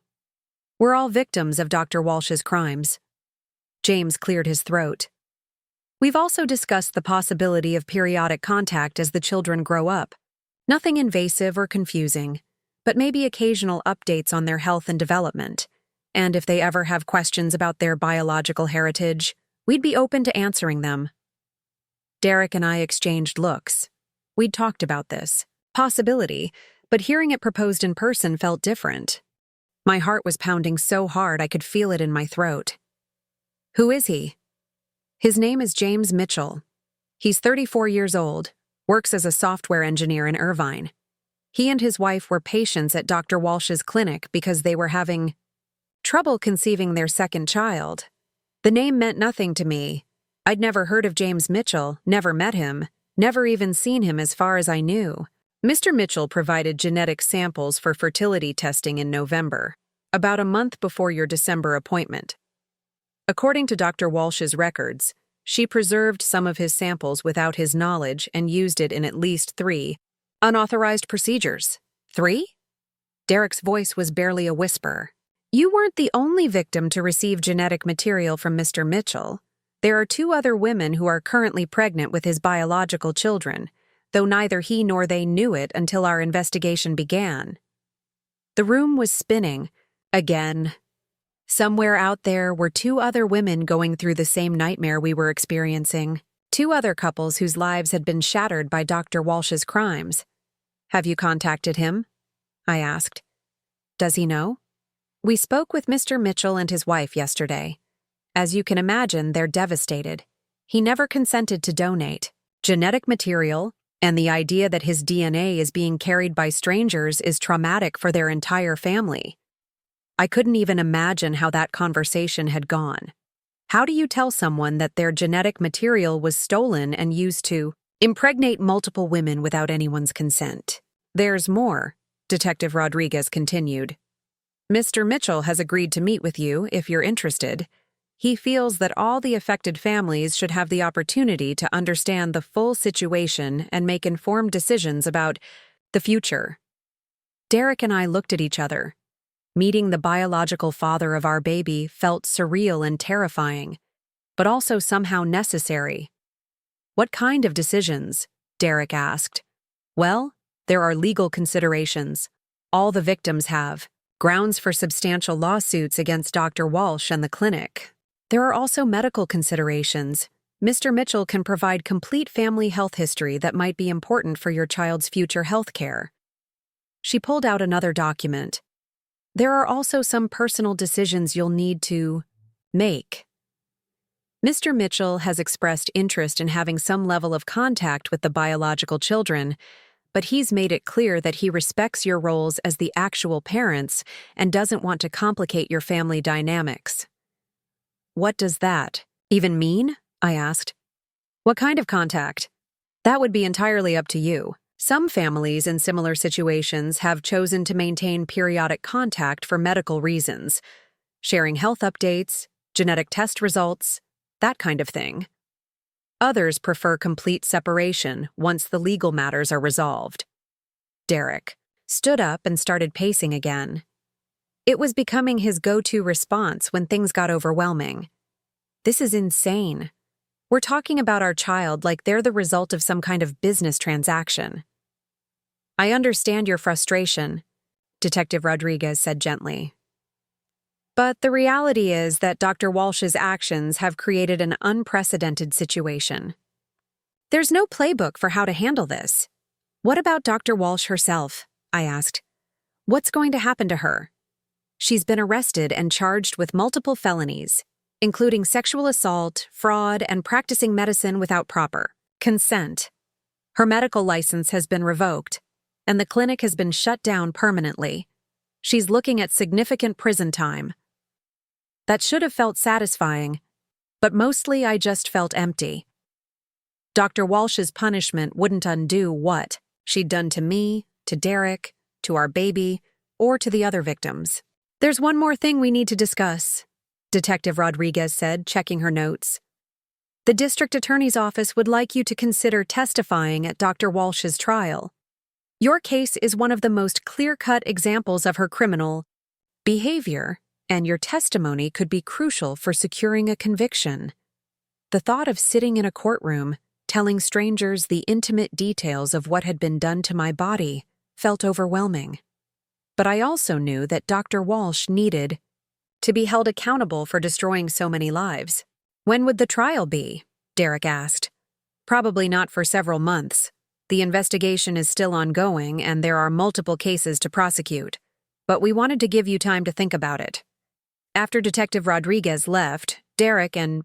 We're all victims of Dr. Walsh's crimes. James cleared his throat. We've also discussed the possibility of periodic contact as the children grow up. Nothing invasive or confusing, but maybe occasional updates on their health and development. And if they ever have questions about their biological heritage, we'd be open to answering them. Derek and I exchanged looks. We'd talked about this possibility, but hearing it proposed in person felt different. My heart was pounding so hard I could feel it in my throat. Who is he? His name is James Mitchell. He's 34 years old, works as a software engineer in Irvine. He and his wife were patients at Dr. Walsh's clinic because they were having trouble conceiving their second child. The name meant nothing to me. I'd never heard of James Mitchell, never met him, never even seen him as far as I knew. Mr. Mitchell provided genetic samples for fertility testing in November, about a month before your December appointment. According to Dr. Walsh's records, she preserved some of his samples without his knowledge and used it in at least 3 unauthorized procedures. 3? Derek's voice was barely a whisper. You weren't the only victim to receive genetic material from Mr. Mitchell. There are 2 other women who are currently pregnant with his biological children, though neither he nor they knew it until our investigation began. The room was spinning. Again. Somewhere out there were 2 other women going through the same nightmare we were experiencing. 2 other couples whose lives had been shattered by Dr. Walsh's crimes. Have you contacted him? I asked. Does he know? We spoke with Mr. Mitchell and his wife yesterday. As you can imagine, they're devastated. He never consented to donate. Genetic material, and the idea that his DNA is being carried by strangers is traumatic for their entire family. I couldn't even imagine how that conversation had gone. How do you tell someone that their genetic material was stolen and used to impregnate multiple women without anyone's consent? There's more, Detective Rodriguez continued. Mr. Mitchell has agreed to meet with you if you're interested. He feels that all the affected families should have the opportunity to understand the full situation and make informed decisions about the future. Derek and I looked at each other. Meeting the biological father of our baby felt surreal and terrifying, but also somehow necessary. What kind of decisions? Derek asked. Well, there are legal considerations. All the victims have grounds for substantial lawsuits against Dr. Walsh and the clinic. There are also medical considerations. Mr. Mitchell can provide complete family health history that might be important for your child's future health care. She pulled out another document. There are also some personal decisions you'll need to make. Mr. Mitchell has expressed interest in having some level of contact with the biological children, but he's made it clear that he respects your roles as the actual parents and doesn't want to complicate your family dynamics. What does that even mean? I asked. What kind of contact? That would be entirely up to you. Some families in similar situations have chosen to maintain periodic contact for medical reasons, sharing health updates, genetic test results, that kind of thing. Others prefer complete separation once the legal matters are resolved. Derek stood up and started pacing again. It was becoming his go-to response when things got overwhelming. This is insane. We're talking about our child like they're the result of some kind of business transaction. I understand your frustration, Detective Rodriguez said gently. But the reality is that Dr. Walsh's actions have created an unprecedented situation. There's no playbook for how to handle this. What about Dr. Walsh herself? I asked. What's going to happen to her? She's been arrested and charged with multiple felonies, including sexual assault, fraud, and practicing medicine without proper consent. Her medical license has been revoked, and the clinic has been shut down permanently. She's looking at significant prison time. That should have felt satisfying, But mostly I just felt empty. Dr. Walsh's punishment wouldn't undo what she'd done to me, to Derek, to our baby, or to the other victims. "There's one more thing we need to discuss," Detective Rodriguez said, checking her notes. "The district attorney's office would like you to consider testifying at Dr. Walsh's trial. Your case is one of the most clear-cut examples of her criminal behavior, and your testimony could be crucial for securing a conviction." The thought of sitting in a courtroom, telling strangers the intimate details of what had been done to my body, felt overwhelming. But I also knew that Dr. Walsh needed to be held accountable for destroying so many lives. "When would the trial be?" Derek asked. "Probably not for several months. The investigation is still ongoing and there are multiple cases to prosecute. But we wanted to give you time to think about it." After Detective Rodriguez left, Derek and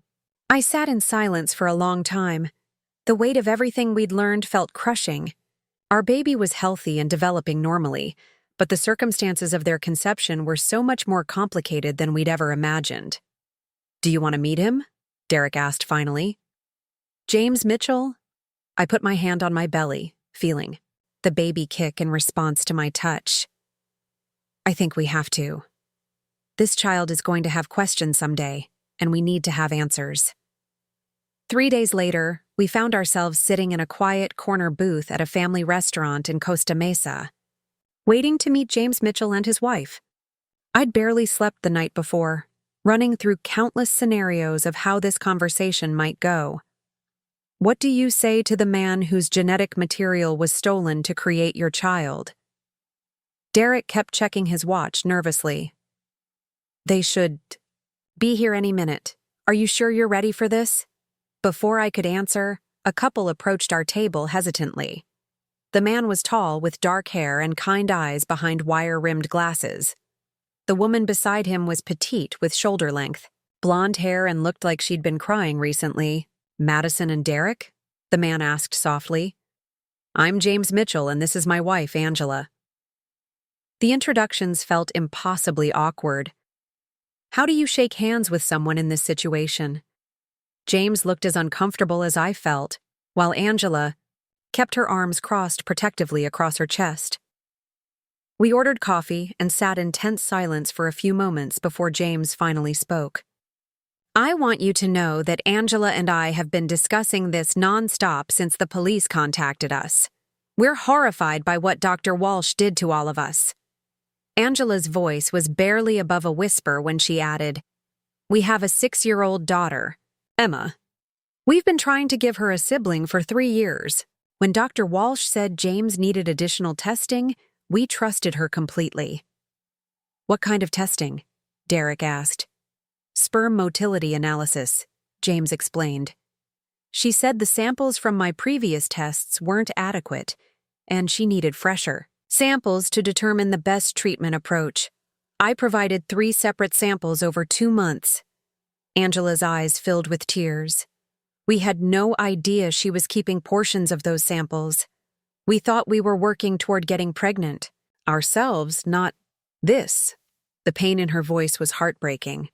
I sat in silence for a long time. The weight of everything we'd learned felt crushing. Our baby was healthy and developing normally, but the circumstances of their conception were so much more complicated than we'd ever imagined. "Do you want to meet him?" Derek asked finally. "James Mitchell?" I put my hand on my belly, feeling the baby kick in response to my touch. "I think we have to. This child is going to have questions someday, and we need to have answers." 3 days later, we found ourselves sitting in a quiet corner booth at a family restaurant in Costa Mesa, waiting to meet James Mitchell and his wife. I'd barely slept the night before, running through countless scenarios of how this conversation might go. "What do you say to the man whose genetic material was stolen to create your child?" Derek kept checking his watch nervously. "They should be here any minute. Are you sure you're ready for this?" Before I could answer, a couple approached our table hesitantly. The man was tall, with dark hair and kind eyes behind wire-rimmed glasses. The woman beside him was petite, with shoulder-length, blonde hair, and looked like she'd been crying recently. "Madison and Derek?" the man asked softly. "I'm James Mitchell, and this is my wife, Angela." The introductions felt impossibly awkward. How do you shake hands with someone in this situation? James looked as uncomfortable as I felt, while Angela kept her arms crossed protectively across her chest. We ordered coffee and sat in tense silence for a few moments before James finally spoke. "I want you to know that Angela and I have been discussing this nonstop since the police contacted us. We're horrified by what Dr. Walsh did to all of us." Angela's voice was barely above a whisper when she added, "We have a 6-year-old daughter, Emma. We've been trying to give her a sibling for 3 years. When Dr. Walsh said James needed additional testing, we trusted her completely." "What kind of testing?" Derek asked. "Sperm motility analysis," James explained. "She said the samples from my previous tests weren't adequate, and she needed fresher samples to determine the best treatment approach. I provided 3 separate samples over 2 months. Angela's eyes filled with tears. "We had no idea she was keeping portions of those samples. We thought we were working toward getting pregnant ourselves, not this." The pain in her voice was heartbreaking.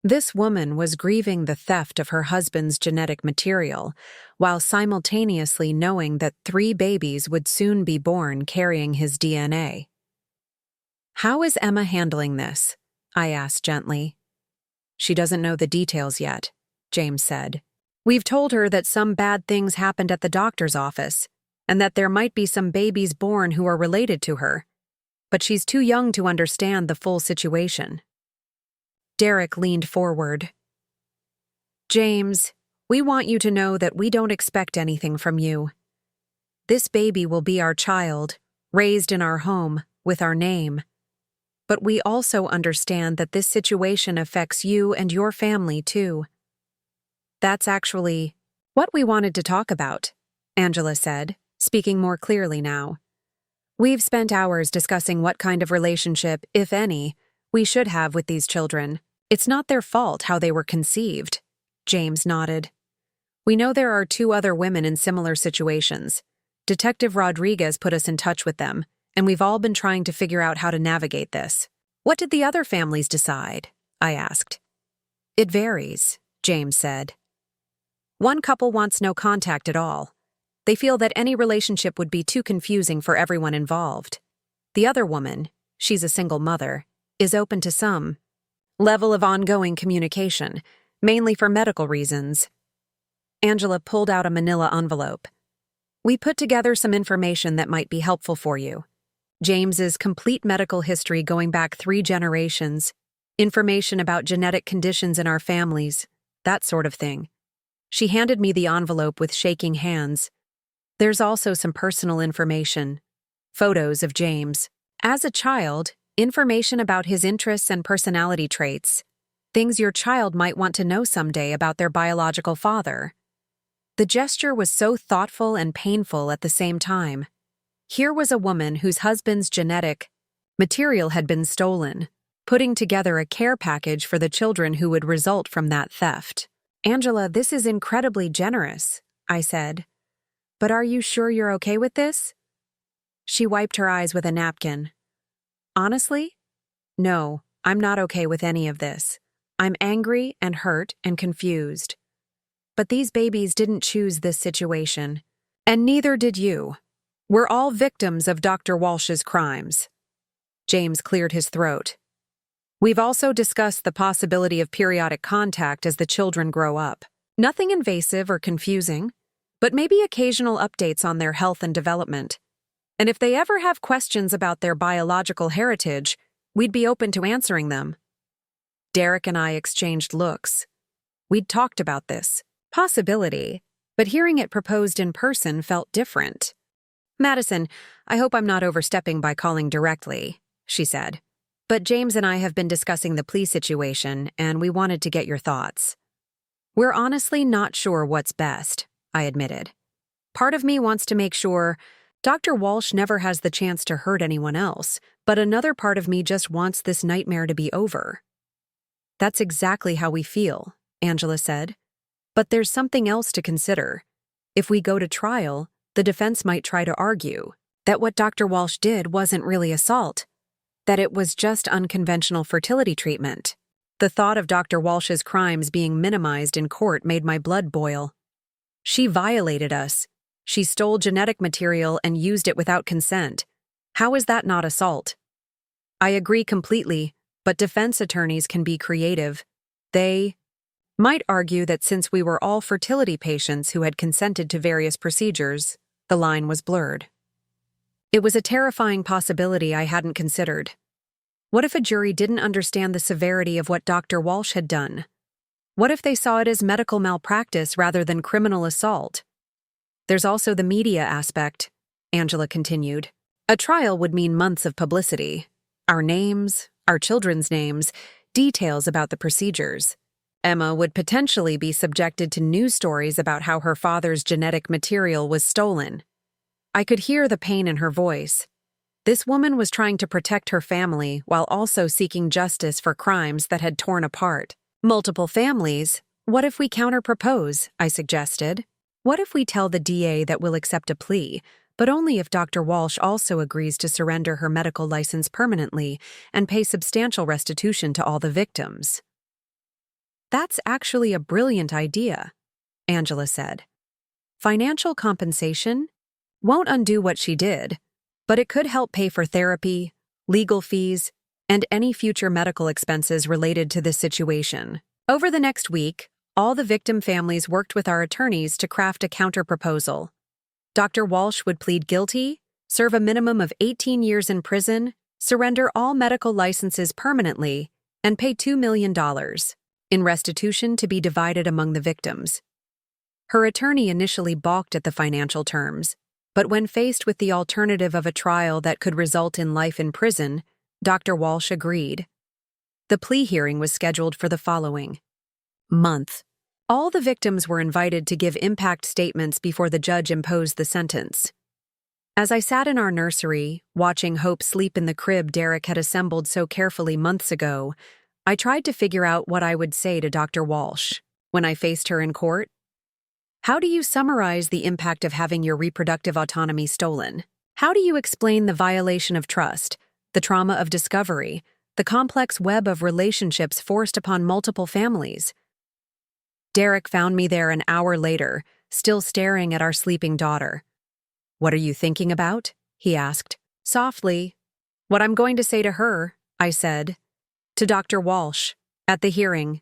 This woman was grieving the theft of her husband's genetic material, while simultaneously knowing that 3 babies would soon be born carrying his DNA. "How is Emma handling this?" I asked gently. "She doesn't know the details yet," James said. "We've told her that some bad things happened at the doctor's office, and that there might be some babies born who are related to her. But she's too young to understand the full situation." Derek leaned forward. "James, we want you to know that we don't expect anything from you. This baby will be our child, raised in our home, with our name. But we also understand that this situation affects you and your family, too." "That's actually what we wanted to talk about," Angela said, speaking more clearly now. "We've spent hours discussing what kind of relationship, if any, we should have with these children. It's not their fault how they were conceived." James nodded. "We know there are 2 other women in similar situations. Detective Rodriguez put us in touch with them, and we've all been trying to figure out how to navigate this." "What did the other families decide?" I asked. "It varies," James said. One couple wants no contact at all. They feel that any relationship would be too confusing for everyone involved. The other woman, she's a single mother, is open to some level of ongoing communication, mainly for medical reasons. Angela pulled out a manila envelope. We put together some information that might be helpful for you. James's complete medical history going back 3 generations, information about genetic conditions in our families, that sort of thing. She handed me the envelope with shaking hands. There's also some personal information, photos of James. As a child, information about his interests and personality traits, things your child might want to know someday about their biological father. The gesture was so thoughtful and painful at the same time. Here was a woman whose husband's genetic material had been stolen, putting together a care package for the children who would result from that theft. Angela, this is incredibly generous, I said. But are you sure you're okay with this? She wiped her eyes with a napkin. Honestly? No, I'm not okay with any of this. I'm angry and hurt and confused. But these babies didn't choose this situation. And neither did you. We're all victims of Dr. Walsh's crimes. James cleared his throat. We've also discussed the possibility of periodic contact as the children grow up. Nothing invasive or confusing, but maybe occasional updates on their health and development. And if they ever have questions about their biological heritage, we'd be open to answering them. Derek and I exchanged looks. We'd talked about this possibility, but hearing it proposed in person felt different. Madison, I hope I'm not overstepping by calling directly, she said. But James and I have been discussing the plea situation, and we wanted to get your thoughts. We're honestly not sure what's best, I admitted. Part of me wants to make sure Dr. Walsh never has the chance to hurt anyone else, but another part of me just wants this nightmare to be over. That's exactly how we feel, Angela said. But there's something else to consider. If we go to trial, the defense might try to argue that what Dr. Walsh did wasn't really assault, that it was just unconventional fertility treatment. The thought of Dr. Walsh's crimes being minimized in court made my blood boil. She violated us. She stole genetic material and used it without consent. How is that not assault? I agree completely, but defense attorneys can be creative. They might argue that since we were all fertility patients who had consented to various procedures, the line was blurred. It was a terrifying possibility I hadn't considered. What if a jury didn't understand the severity of what Dr. Walsh had done? What if they saw it as medical malpractice rather than criminal assault? There's also the media aspect, Angela continued. A trial would mean months of publicity. Our names, our children's names, details about the procedures. Emma would potentially be subjected to news stories about how her father's genetic material was stolen. I could hear the pain in her voice. This woman was trying to protect her family while also seeking justice for crimes that had torn apart multiple families. What if we counter-propose, I suggested. What if we tell the DA that we'll accept a plea, but only if Dr. Walsh also agrees to surrender her medical license permanently and pay substantial restitution to all the victims? That's actually a brilliant idea, Angela said. Financial compensation won't undo what she did, but it could help pay for therapy, legal fees, and any future medical expenses related to this situation. Over the next week, all the victim families worked with our attorneys to craft a counter-proposal. Dr. Walsh would plead guilty, serve a minimum of 18 years in prison, surrender all medical licenses permanently, and pay $2 million in restitution to be divided among the victims. Her attorney initially balked at the financial terms, but when faced with the alternative of a trial that could result in life in prison, Dr. Walsh agreed. The plea hearing was scheduled for the following month. All the victims were invited to give impact statements before the judge imposed the sentence. As I sat in our nursery, watching Hope sleep in the crib Derek had assembled so carefully months ago, I tried to figure out what I would say to Dr. Walsh when I faced her in court. How do you summarize the impact of having your reproductive autonomy stolen? How do you explain the violation of trust, the trauma of discovery, the complex web of relationships forced upon multiple families? Derek found me there an hour later, still staring at our sleeping daughter. "What are you thinking about?" he asked, softly. "What I'm going to say to her," I said. "To Dr. Walsh, at the hearing."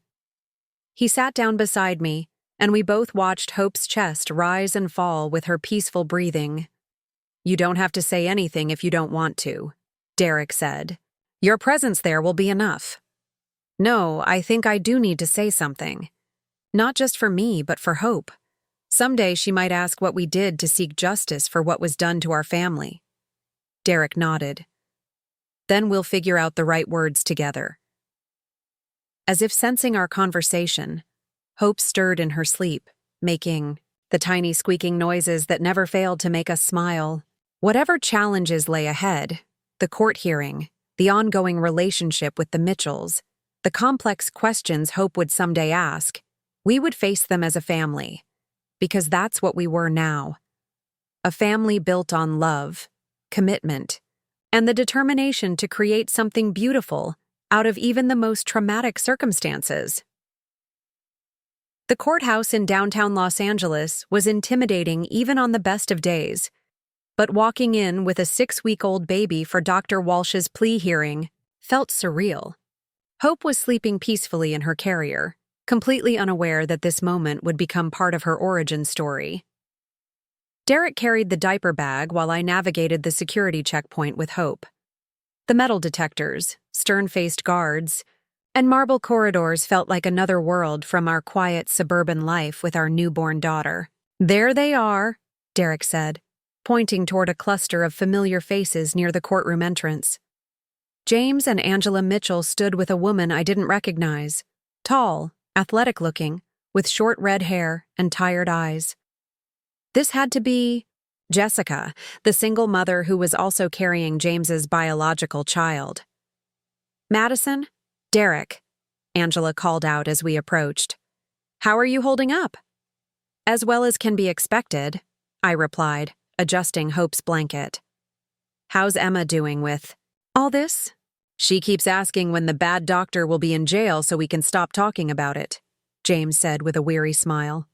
He sat down beside me, and we both watched Hope's chest rise and fall with her peaceful breathing. "You don't have to say anything if you don't want to," Derek said. "Your presence there will be enough." "No, I think I do need to say something. Not just for me, but for Hope. Someday she might ask what we did to seek justice for what was done to our family." Derek nodded. "Then we'll figure out the right words together." As if sensing our conversation, Hope stirred in her sleep, making the tiny squeaking noises that never failed to make us smile. Whatever challenges lay ahead, the court hearing, the ongoing relationship with the Mitchells, the complex questions Hope would someday ask, we would face them as a family, because that's what we were now. A family built on love, commitment, and the determination to create something beautiful out of even the most traumatic circumstances. The courthouse in downtown Los Angeles was intimidating even on the best of days, but walking in with a 6-week-old baby for Dr. Walsh's plea hearing felt surreal. Hope was sleeping peacefully in her carrier, completely unaware that this moment would become part of her origin story. Derek carried the diaper bag while I navigated the security checkpoint with Hope. The metal detectors, stern-faced guards, and marble corridors felt like another world from our quiet suburban life with our newborn daughter. "There they are," Derek said, pointing toward a cluster of familiar faces near the courtroom entrance. James and Angela Mitchell stood with a woman I didn't recognize, tall, athletic-looking, with short red hair and tired eyes. This had to be Jessica, the single mother who was also carrying James's biological child. "Madison? Derek," Angela called out as we approached. "How are you holding up?" "As well as can be expected," I replied, adjusting Hope's blanket. "How's Emma doing with all this?" "She keeps asking when the bad doctor will be in jail so we can stop talking about it," James said with a weary smile.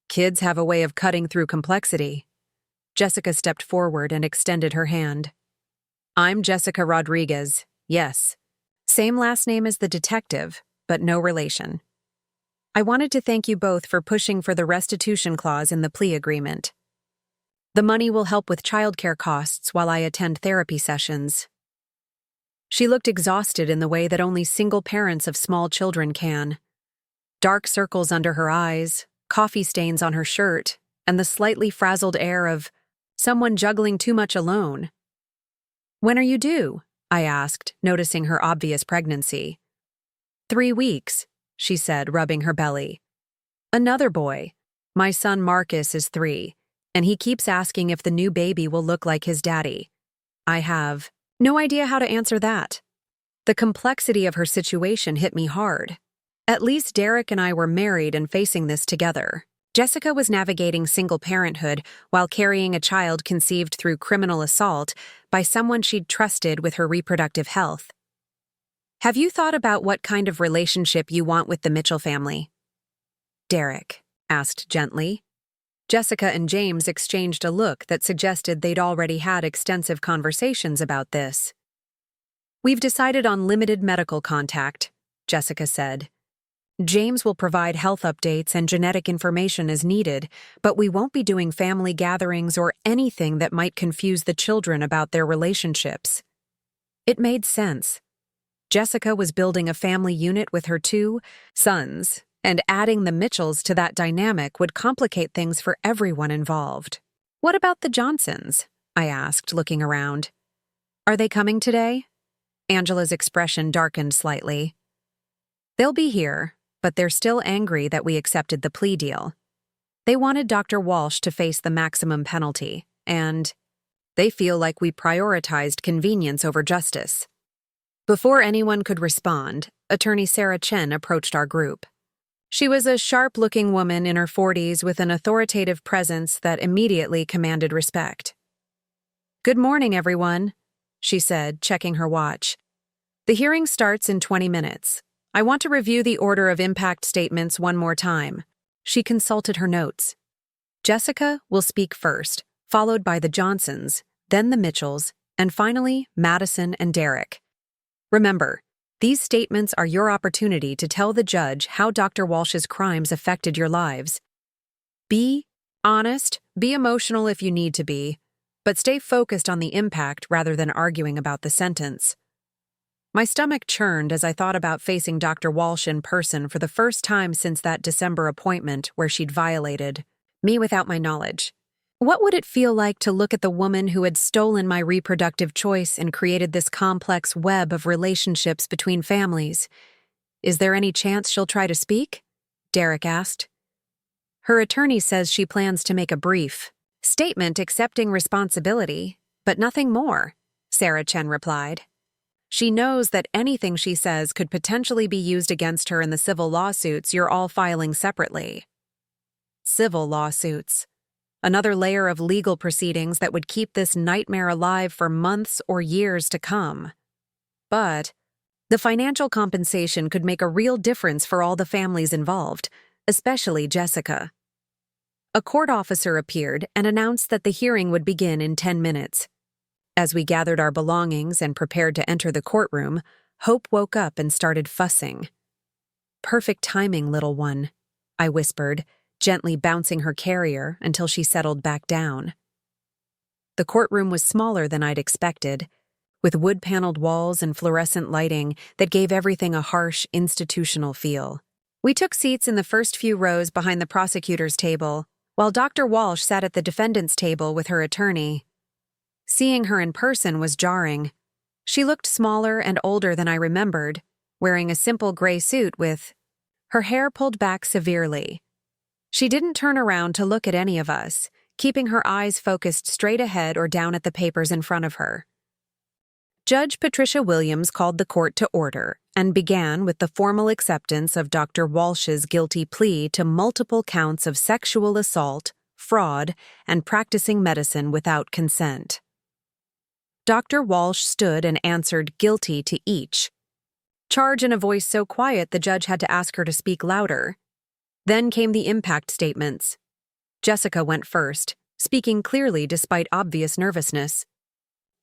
"Kids have a way of cutting through complexity." Jessica stepped forward and extended her hand. "I'm Jessica Rodriguez, yes. Same last name as the detective, but no relation. I wanted to thank you both for pushing for the restitution clause in the plea agreement. The money will help with childcare costs while I attend therapy sessions." She looked exhausted in the way that only single parents of small children can. Dark circles under her eyes, coffee stains on her shirt, and the slightly frazzled air of someone juggling too much alone. "When are you due?" I asked, noticing her obvious pregnancy. 3 weeks, she said, rubbing her belly. "Another boy. My son Marcus is 3, and he keeps asking if the new baby will look like his daddy. I have no idea how to answer that." The complexity of her situation hit me hard. At least Derek and I were married and facing this together. Jessica was navigating single parenthood while carrying a child conceived through criminal assault by someone she'd trusted with her reproductive health. "Have you thought about what kind of relationship you want with the Mitchell family?" Derek asked gently. Jessica and James exchanged a look that suggested they'd already had extensive conversations about this. "We've decided on limited medical contact," Jessica said. "James will provide health updates and genetic information as needed, but we won't be doing family gatherings or anything that might confuse the children about their relationships." It made sense. Jessica was building a family unit with her 2 sons, and adding the Mitchells to that dynamic would complicate things for everyone involved. "What about the Johnsons?" I asked, looking around. "Are they coming today?" Angela's expression darkened slightly. "They'll be here, but they're still angry that we accepted the plea deal. They wanted Dr. Walsh to face the maximum penalty, and they feel like we prioritized convenience over justice." Before anyone could respond, Attorney Sarah Chen approached our group. She was a sharp-looking woman in her 40s with an authoritative presence that immediately commanded respect. "Good morning, everyone," she said, checking her watch. "The hearing starts in 20 minutes. I want to review the order of impact statements one more time. She consulted her notes. Jessica will speak first, followed by the Johnsons, then the Mitchells, and finally, Madison and Derek. Remember, these statements are your opportunity to tell the judge how Dr. Walsh's crimes affected your lives. Be honest, be emotional if you need to be, but stay focused on the impact rather than arguing about the sentence. My stomach churned as I thought about facing Dr. Walsh in person for the first time since that December appointment where she'd violated me without my knowledge. What would it feel like to look at the woman who had stolen my reproductive choice and created this complex web of relationships between families? Is there any chance she'll try to speak? Derek asked. Her attorney says she plans to make a brief statement accepting responsibility, but nothing more, Sarah Chen replied. She knows that anything she says could potentially be used against her in the civil lawsuits you're all filing separately. Civil lawsuits. Another layer of legal proceedings that would keep this nightmare alive for months or years to come. But the financial compensation could make a real difference for all the families involved, especially Jessica. A court officer appeared and announced that the hearing would begin in 10 minutes. As we gathered our belongings and prepared to enter the courtroom, Hope woke up and started fussing. "Perfect timing, little one," I whispered, gently bouncing her carrier until she settled back down. The courtroom was smaller than I'd expected, with wood-paneled walls and fluorescent lighting that gave everything a harsh, institutional feel. We took seats in the first few rows behind the prosecutor's table, while Dr. Walsh sat at the defendant's table with her attorney. Seeing her in person was jarring. She looked smaller and older than I remembered, wearing a simple gray suit with her hair pulled back severely. She didn't turn around to look at any of us, keeping her eyes focused straight ahead or down at the papers in front of her. Judge Patricia Williams called the court to order and began with the formal acceptance of Dr. Walsh's guilty plea to multiple counts of sexual assault, fraud, and practicing medicine without consent. Dr. Walsh stood and answered guilty to each charge in a voice so quiet the judge had to ask her to speak louder. Then came the impact statements. Jessica went first, speaking clearly despite obvious nervousness.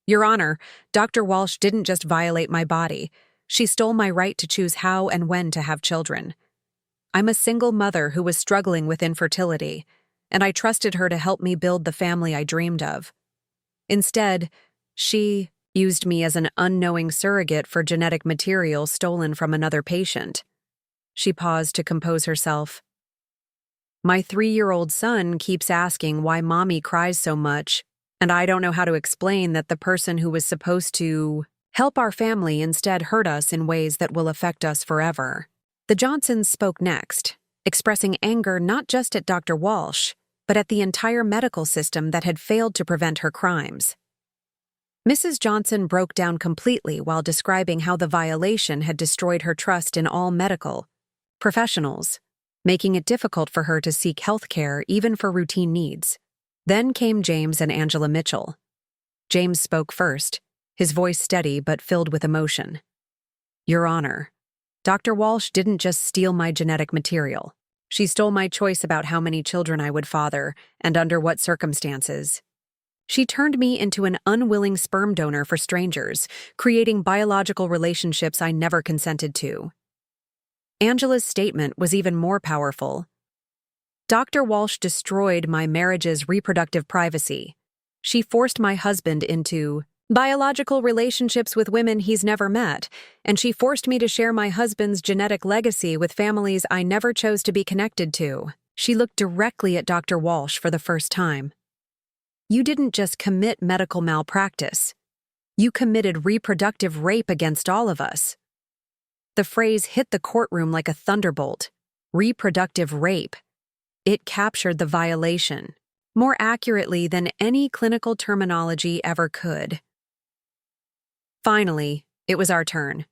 "Your Honor, Dr. Walsh didn't just violate my body. She stole my right to choose how and when to have children. I'm a single mother who was struggling with infertility, and I trusted her to help me build the family I dreamed of. Instead, she used me as an unknowing surrogate for genetic material stolen from another patient." She paused to compose herself. "My 3-year-old son keeps asking why Mommy cries so much, and I don't know how to explain that the person who was supposed to help our family instead hurt us in ways that will affect us forever." The Johnsons spoke next, expressing anger not just at Dr. Walsh, but at the entire medical system that had failed to prevent her crimes. Mrs. Johnson broke down completely while describing how the violation had destroyed her trust in all medical professionals, making it difficult for her to seek health care even for routine needs. Then came James and Angela Mitchell. James spoke first, his voice steady but filled with emotion. "Your Honor, Dr. Walsh didn't just steal my genetic material. She stole my choice about how many children I would father and under what circumstances. She turned me into an unwilling sperm donor for strangers, creating biological relationships I never consented to." Angela's statement was even more powerful. "Dr. Walsh destroyed my marriage's reproductive privacy. She forced my husband into biological relationships with women he's never met, and she forced me to share my husband's genetic legacy with families I never chose to be connected to." She looked directly at Dr. Walsh for the first time. "You didn't just commit medical malpractice. You committed reproductive rape against all of us." The phrase hit the courtroom like a thunderbolt. Reproductive rape. It captured the violation more accurately than any clinical terminology ever could. Finally, it was our turn.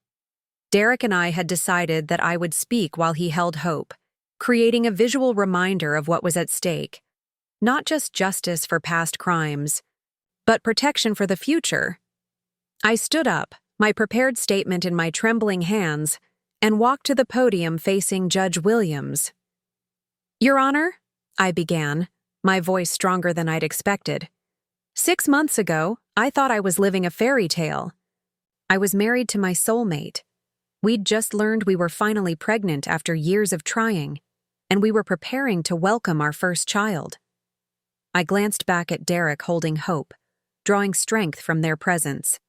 Derek and I had decided that I would speak while he held Hope, creating a visual reminder of what was at stake. Not just justice for past crimes, but protection for the future. I stood up, my prepared statement in my trembling hands, and walked to the podium facing Judge Williams. "Your Honor," I began, my voice stronger than I'd expected. "6 months ago, I thought I was living a fairy tale. I was married to my soulmate. We'd just learned we were finally pregnant after years of trying, and we were preparing to welcome our first child." I glanced back at Derek holding Hope, drawing strength from their presence.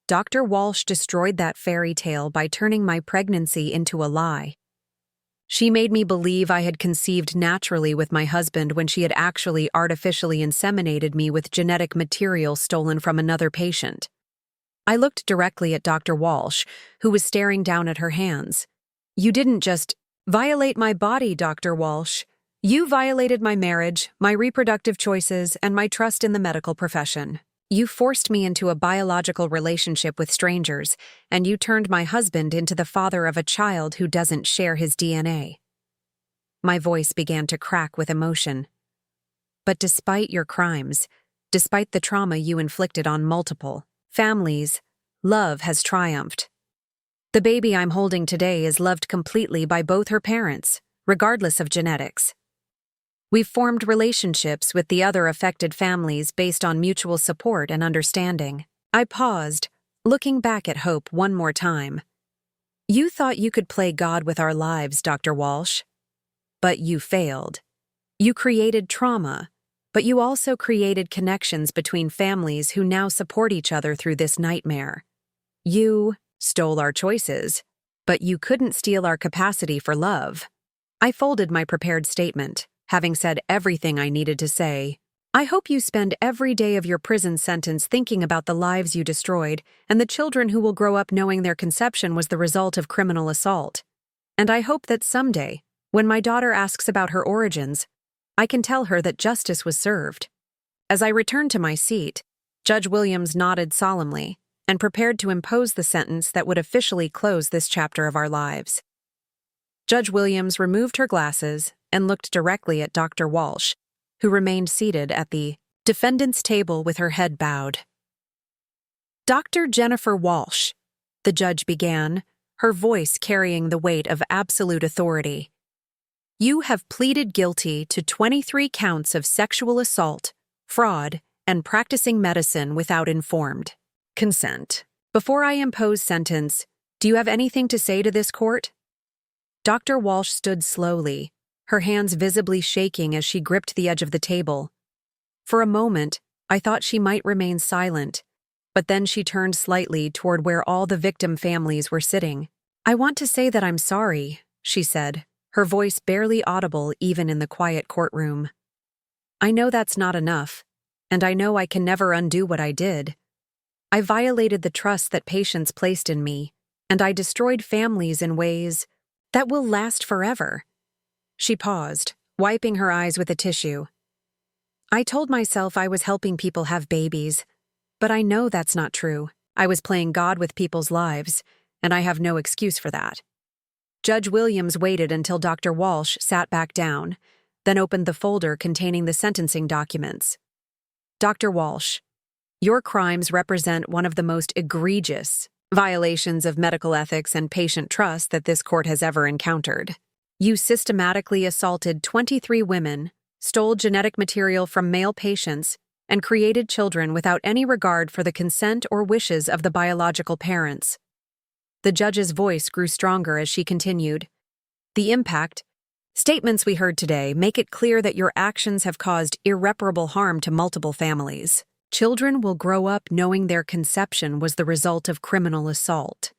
Dr. Walsh destroyed that fairy tale by turning my pregnancy into a lie. She made me believe I had conceived naturally with my husband when she had actually artificially inseminated me with genetic material stolen from another patient. I looked directly at Dr. Walsh, who was staring down at her hands. "You didn't just violate my body, Dr. Walsh. You violated my marriage, my reproductive choices, and my trust in the medical profession. You forced me into a biological relationship with strangers, and you turned my husband into the father of a child who doesn't share his DNA." My voice began to crack with emotion. "But despite your crimes, despite the trauma you inflicted on multiple families, love has triumphed. The baby I'm holding today is loved completely by both her parents, regardless of genetics. We've formed relationships with the other affected families based on mutual support and understanding." I paused, looking back at Hope one more time. "You thought you could play God with our lives, Dr. Walsh. But you failed. You created trauma, but you also created connections between families who now support each other through this nightmare. You stole our choices, but you couldn't steal our capacity for love." I folded my prepared statement, having said everything I needed to say. "I hope you spend every day of your prison sentence thinking about the lives you destroyed and the children who will grow up knowing their conception was the result of criminal assault. And I hope that someday, when my daughter asks about her origins, I can tell her that justice was served." As I returned to my seat, Judge Williams nodded solemnly and prepared to impose the sentence that would officially close this chapter of our lives. Judge Williams removed her glasses and looked directly at Dr. Walsh, who remained seated at the defendant's table with her head bowed. "Dr. Jennifer Walsh," the judge began, her voice carrying the weight of absolute authority, "you have pleaded guilty to 23 counts of sexual assault, fraud, and practicing medicine without informed consent. Before I impose sentence, do you have anything to say to this court?" Dr. Walsh stood slowly, her hands visibly shaking as she gripped the edge of the table. For a moment, I thought she might remain silent, but then she turned slightly toward where all the victim families were sitting. "I want to say that I'm sorry," she said, her voice barely audible even in the quiet courtroom. "I know that's not enough, and I know I can never undo what I did. I violated the trust that patients placed in me, and I destroyed families in ways that will last forever." She paused, wiping her eyes with a tissue. "I told myself I was helping people have babies, but I know that's not true. I was playing God with people's lives, and I have no excuse for that." Judge Williams waited until Dr. Walsh sat back down, then opened the folder containing the sentencing documents. "Dr. Walsh, your crimes represent one of the most egregious violations of medical ethics and patient trust that this court has ever encountered. You systematically assaulted 23 women, stole genetic material from male patients, and created children without any regard for the consent or wishes of the biological parents." The judge's voice grew stronger as she continued. "The impact statements we heard today make it clear that your actions have caused irreparable harm to multiple families. Children will grow up knowing their conception was the result of criminal assault.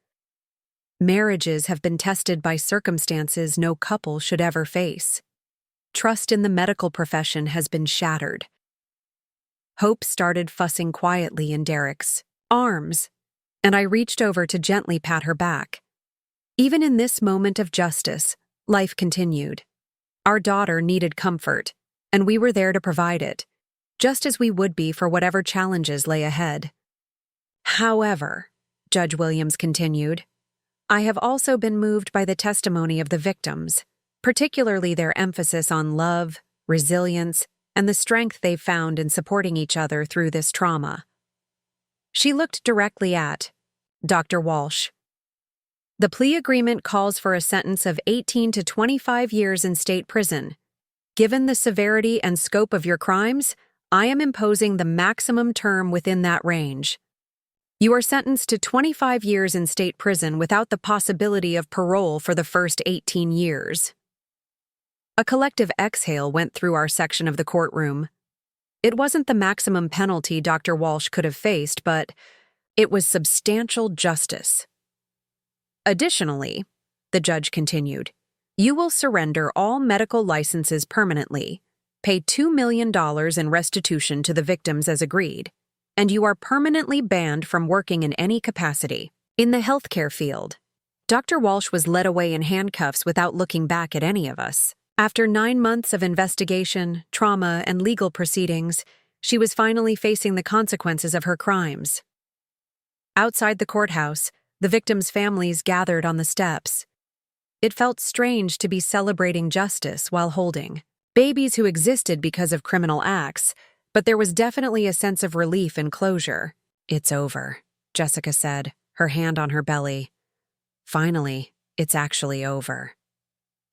Marriages have been tested by circumstances no couple should ever face. Trust in the medical profession has been shattered." Hope started fussing quietly in Derek's arms, and I reached over to gently pat her back. Even in this moment of justice, life continued. Our daughter needed comfort, and we were there to provide it, just as we would be for whatever challenges lay ahead. "However," Judge Williams continued, "I have also been moved by the testimony of the victims, particularly their emphasis on love, resilience, and the strength they've found in supporting each other through this trauma." She looked directly at Dr. Walsh. The plea agreement calls for a sentence of 18 to 25 years in state prison. Given the severity and scope of your crimes, I am imposing the maximum term within that range. You are sentenced to 25 years in state prison without the possibility of parole for the first 18 years. A collective exhale went through our section of the courtroom. It wasn't the maximum penalty Dr. Walsh could have faced, but it was substantial justice. Additionally, the judge continued, you will surrender all medical licenses permanently, pay $2 million in restitution to the victims as agreed, and you are permanently banned from working in any capacity. In the healthcare field, Dr. Walsh was led away in handcuffs without looking back at any of us. After 9 months of investigation, trauma, and legal proceedings, she was finally facing the consequences of her crimes. Outside the courthouse, the victims' families gathered on the steps. It felt strange to be celebrating justice while holding babies who existed because of criminal acts, but there was definitely a sense of relief and closure. It's over, Jessica said, her hand on her belly. Finally, it's actually over.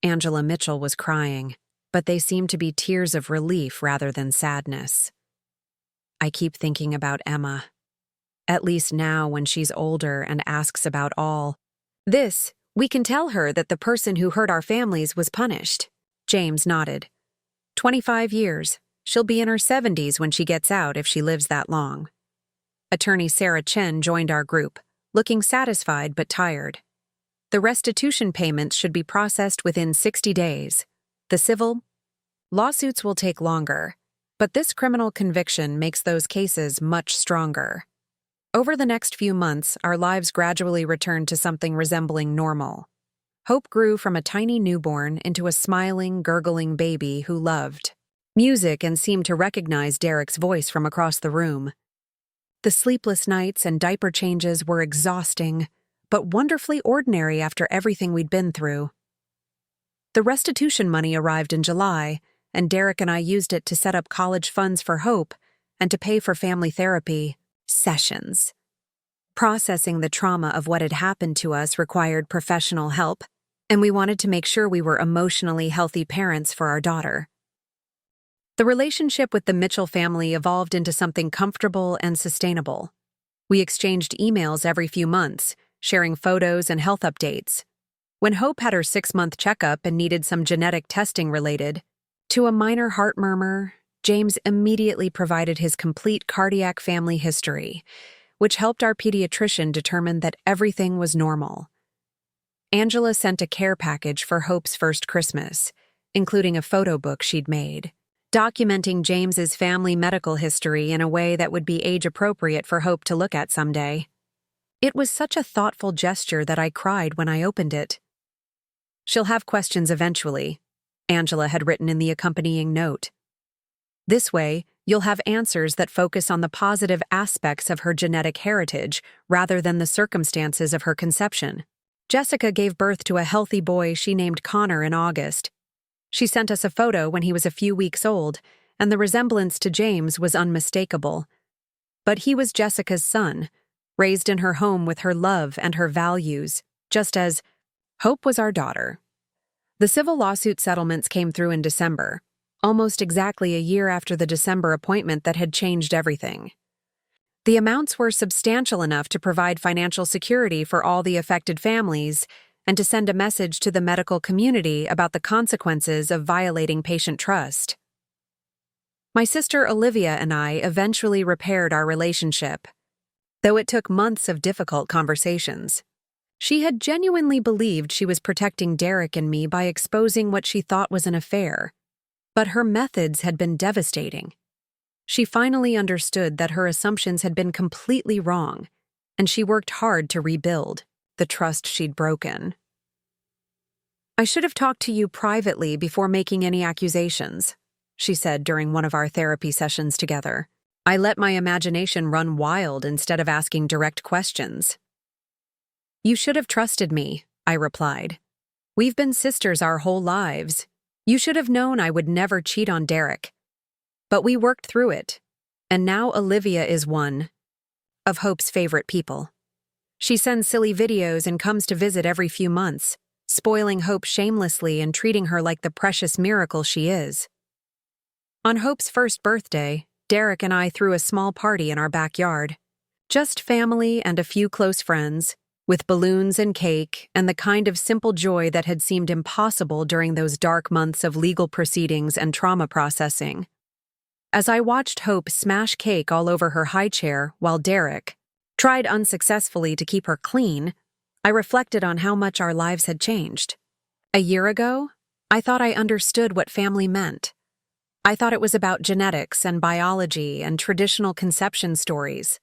Angela Mitchell was crying, but they seemed to be tears of relief rather than sadness. I keep thinking about Emma. At least now when she's older and asks about all this, we can tell her that the person who hurt our families was punished. James nodded. 25 years. She'll be in her 70s when she gets out if she lives that long. Attorney Sarah Chen joined our group, looking satisfied but tired. The restitution payments should be processed within 60 days. The civil lawsuits will take longer, but this criminal conviction makes those cases much stronger. Over the next few months, our lives gradually returned to something resembling normal. Hope grew from a tiny newborn into a smiling, gurgling baby who loved music and seemed to recognize Derek's voice from across the room. The sleepless nights and diaper changes were exhausting, but wonderfully ordinary after everything we'd been through. The restitution money arrived in July, and Derek and I used it to set up college funds for Hope and to pay for family therapy sessions. Processing the trauma of what had happened to us required professional help, and we wanted to make sure we were emotionally healthy parents for our daughter. The relationship with the Mitchell family evolved into something comfortable and sustainable. We exchanged emails every few months, sharing photos and health updates. When Hope had her 6-month checkup and needed some genetic testing related to a minor heart murmur, James immediately provided his complete cardiac family history, which helped our pediatrician determine that everything was normal. Angela sent a care package for Hope's first Christmas, including a photo book she'd made, documenting James's family medical history in a way that would be age-appropriate for Hope to look at someday. It was such a thoughtful gesture that I cried when I opened it. She'll have questions eventually, Angela had written in the accompanying note. This way, you'll have answers that focus on the positive aspects of her genetic heritage rather than the circumstances of her conception. Jessica gave birth to a healthy boy she named Connor in August. She sent us a photo when he was a few weeks old, and the resemblance to James was unmistakable. But he was Jessica's son, raised in her home with her love and her values, just as Hope was our daughter. The civil lawsuit settlements came through in December, almost exactly a year after the December appointment that had changed everything. The amounts were substantial enough to provide financial security for all the affected families and to send a message to the medical community about the consequences of violating patient trust. My sister Olivia and I eventually repaired our relationship, though it took months of difficult conversations. She had genuinely believed she was protecting Derek and me by exposing what she thought was an affair, but her methods had been devastating. She finally understood that her assumptions had been completely wrong, and she worked hard to rebuild the trust she'd broken. I should have talked to you privately before making any accusations, she said during one of our therapy sessions together. I let my imagination run wild instead of asking direct questions. You should have trusted me, I replied. We've been sisters our whole lives. You should have known I would never cheat on Derek. But we worked through it, and now Olivia is one of Hope's favorite people. She sends silly videos and comes to visit every few months, spoiling Hope shamelessly and treating her like the precious miracle she is. On Hope's first birthday, Derek and I threw a small party in our backyard. Just family and a few close friends, with balloons and cake and the kind of simple joy that had seemed impossible during those dark months of legal proceedings and trauma processing. As I watched Hope smash cake all over her high chair while Derek tried unsuccessfully to keep her clean, I reflected on how much our lives had changed. A year ago, I thought I understood what family meant. I thought it was about genetics and biology and traditional conception stories.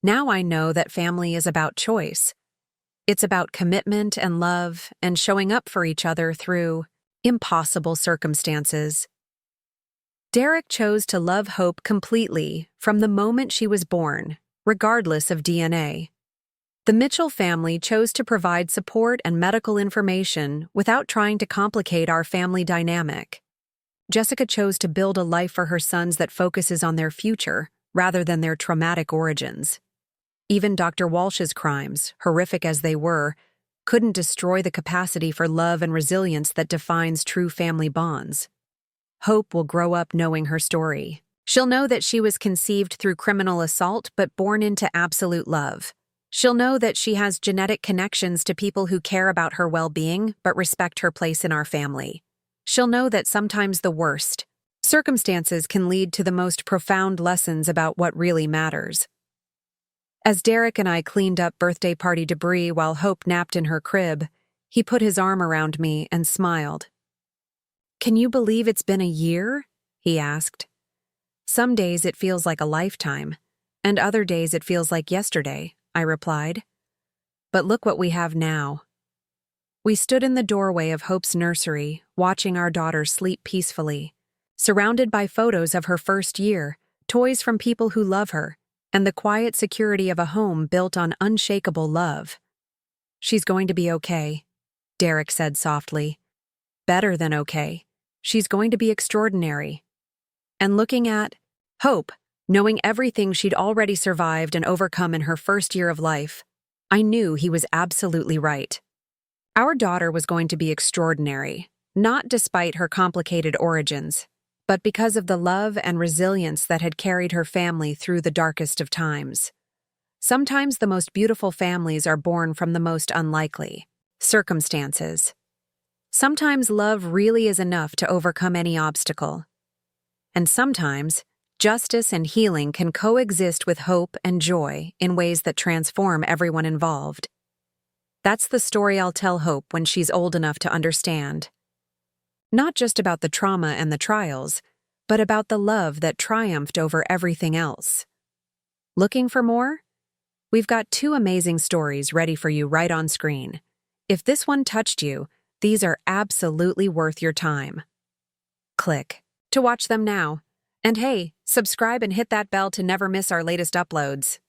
Now I know that family is about choice. It's about commitment and love and showing up for each other through impossible circumstances. Derek chose to love Hope completely from the moment she was born, regardless of DNA. The Mitchell family chose to provide support and medical information without trying to complicate our family dynamic. Jessica chose to build a life for her sons that focuses on their future rather than their traumatic origins. Even Dr. Walsh's crimes, horrific as they were, couldn't destroy the capacity for love and resilience that defines true family bonds. Hope will grow up knowing her story. She'll know that she was conceived through criminal assault but born into absolute love. She'll know that she has genetic connections to people who care about her well-being but respect her place in our family. She'll know that sometimes the worst circumstances can lead to the most profound lessons about what really matters. As Derek and I cleaned up birthday party debris while Hope napped in her crib, he put his arm around me and smiled. "Can you believe it's been a year?" he asked. "Some days it feels like a lifetime, and other days it feels like yesterday," I replied. "But look what we have now." We stood in the doorway of Hope's nursery, watching our daughter sleep peacefully, surrounded by photos of her first year, toys from people who love her, and the quiet security of a home built on unshakable love. "She's going to be okay," Derek said softly. "Better than okay. She's going to be extraordinary." And looking at Hope, knowing everything she'd already survived and overcome in her first year of life, I knew he was absolutely right. Our daughter was going to be extraordinary, not despite her complicated origins, but because of the love and resilience that had carried her family through the darkest of times. Sometimes the most beautiful families are born from the most unlikely circumstances. Sometimes love really is enough to overcome any obstacle. And sometimes, justice and healing can coexist with hope and joy in ways that transform everyone involved. That's the story I'll tell Hope when she's old enough to understand. Not just about the trauma and the trials, but about the love that triumphed over everything else. Looking for more? We've got 2 amazing stories ready for you right on screen. If this one touched you, these are absolutely worth your time. Click to watch them now. And hey, subscribe and hit that bell to never miss our latest uploads.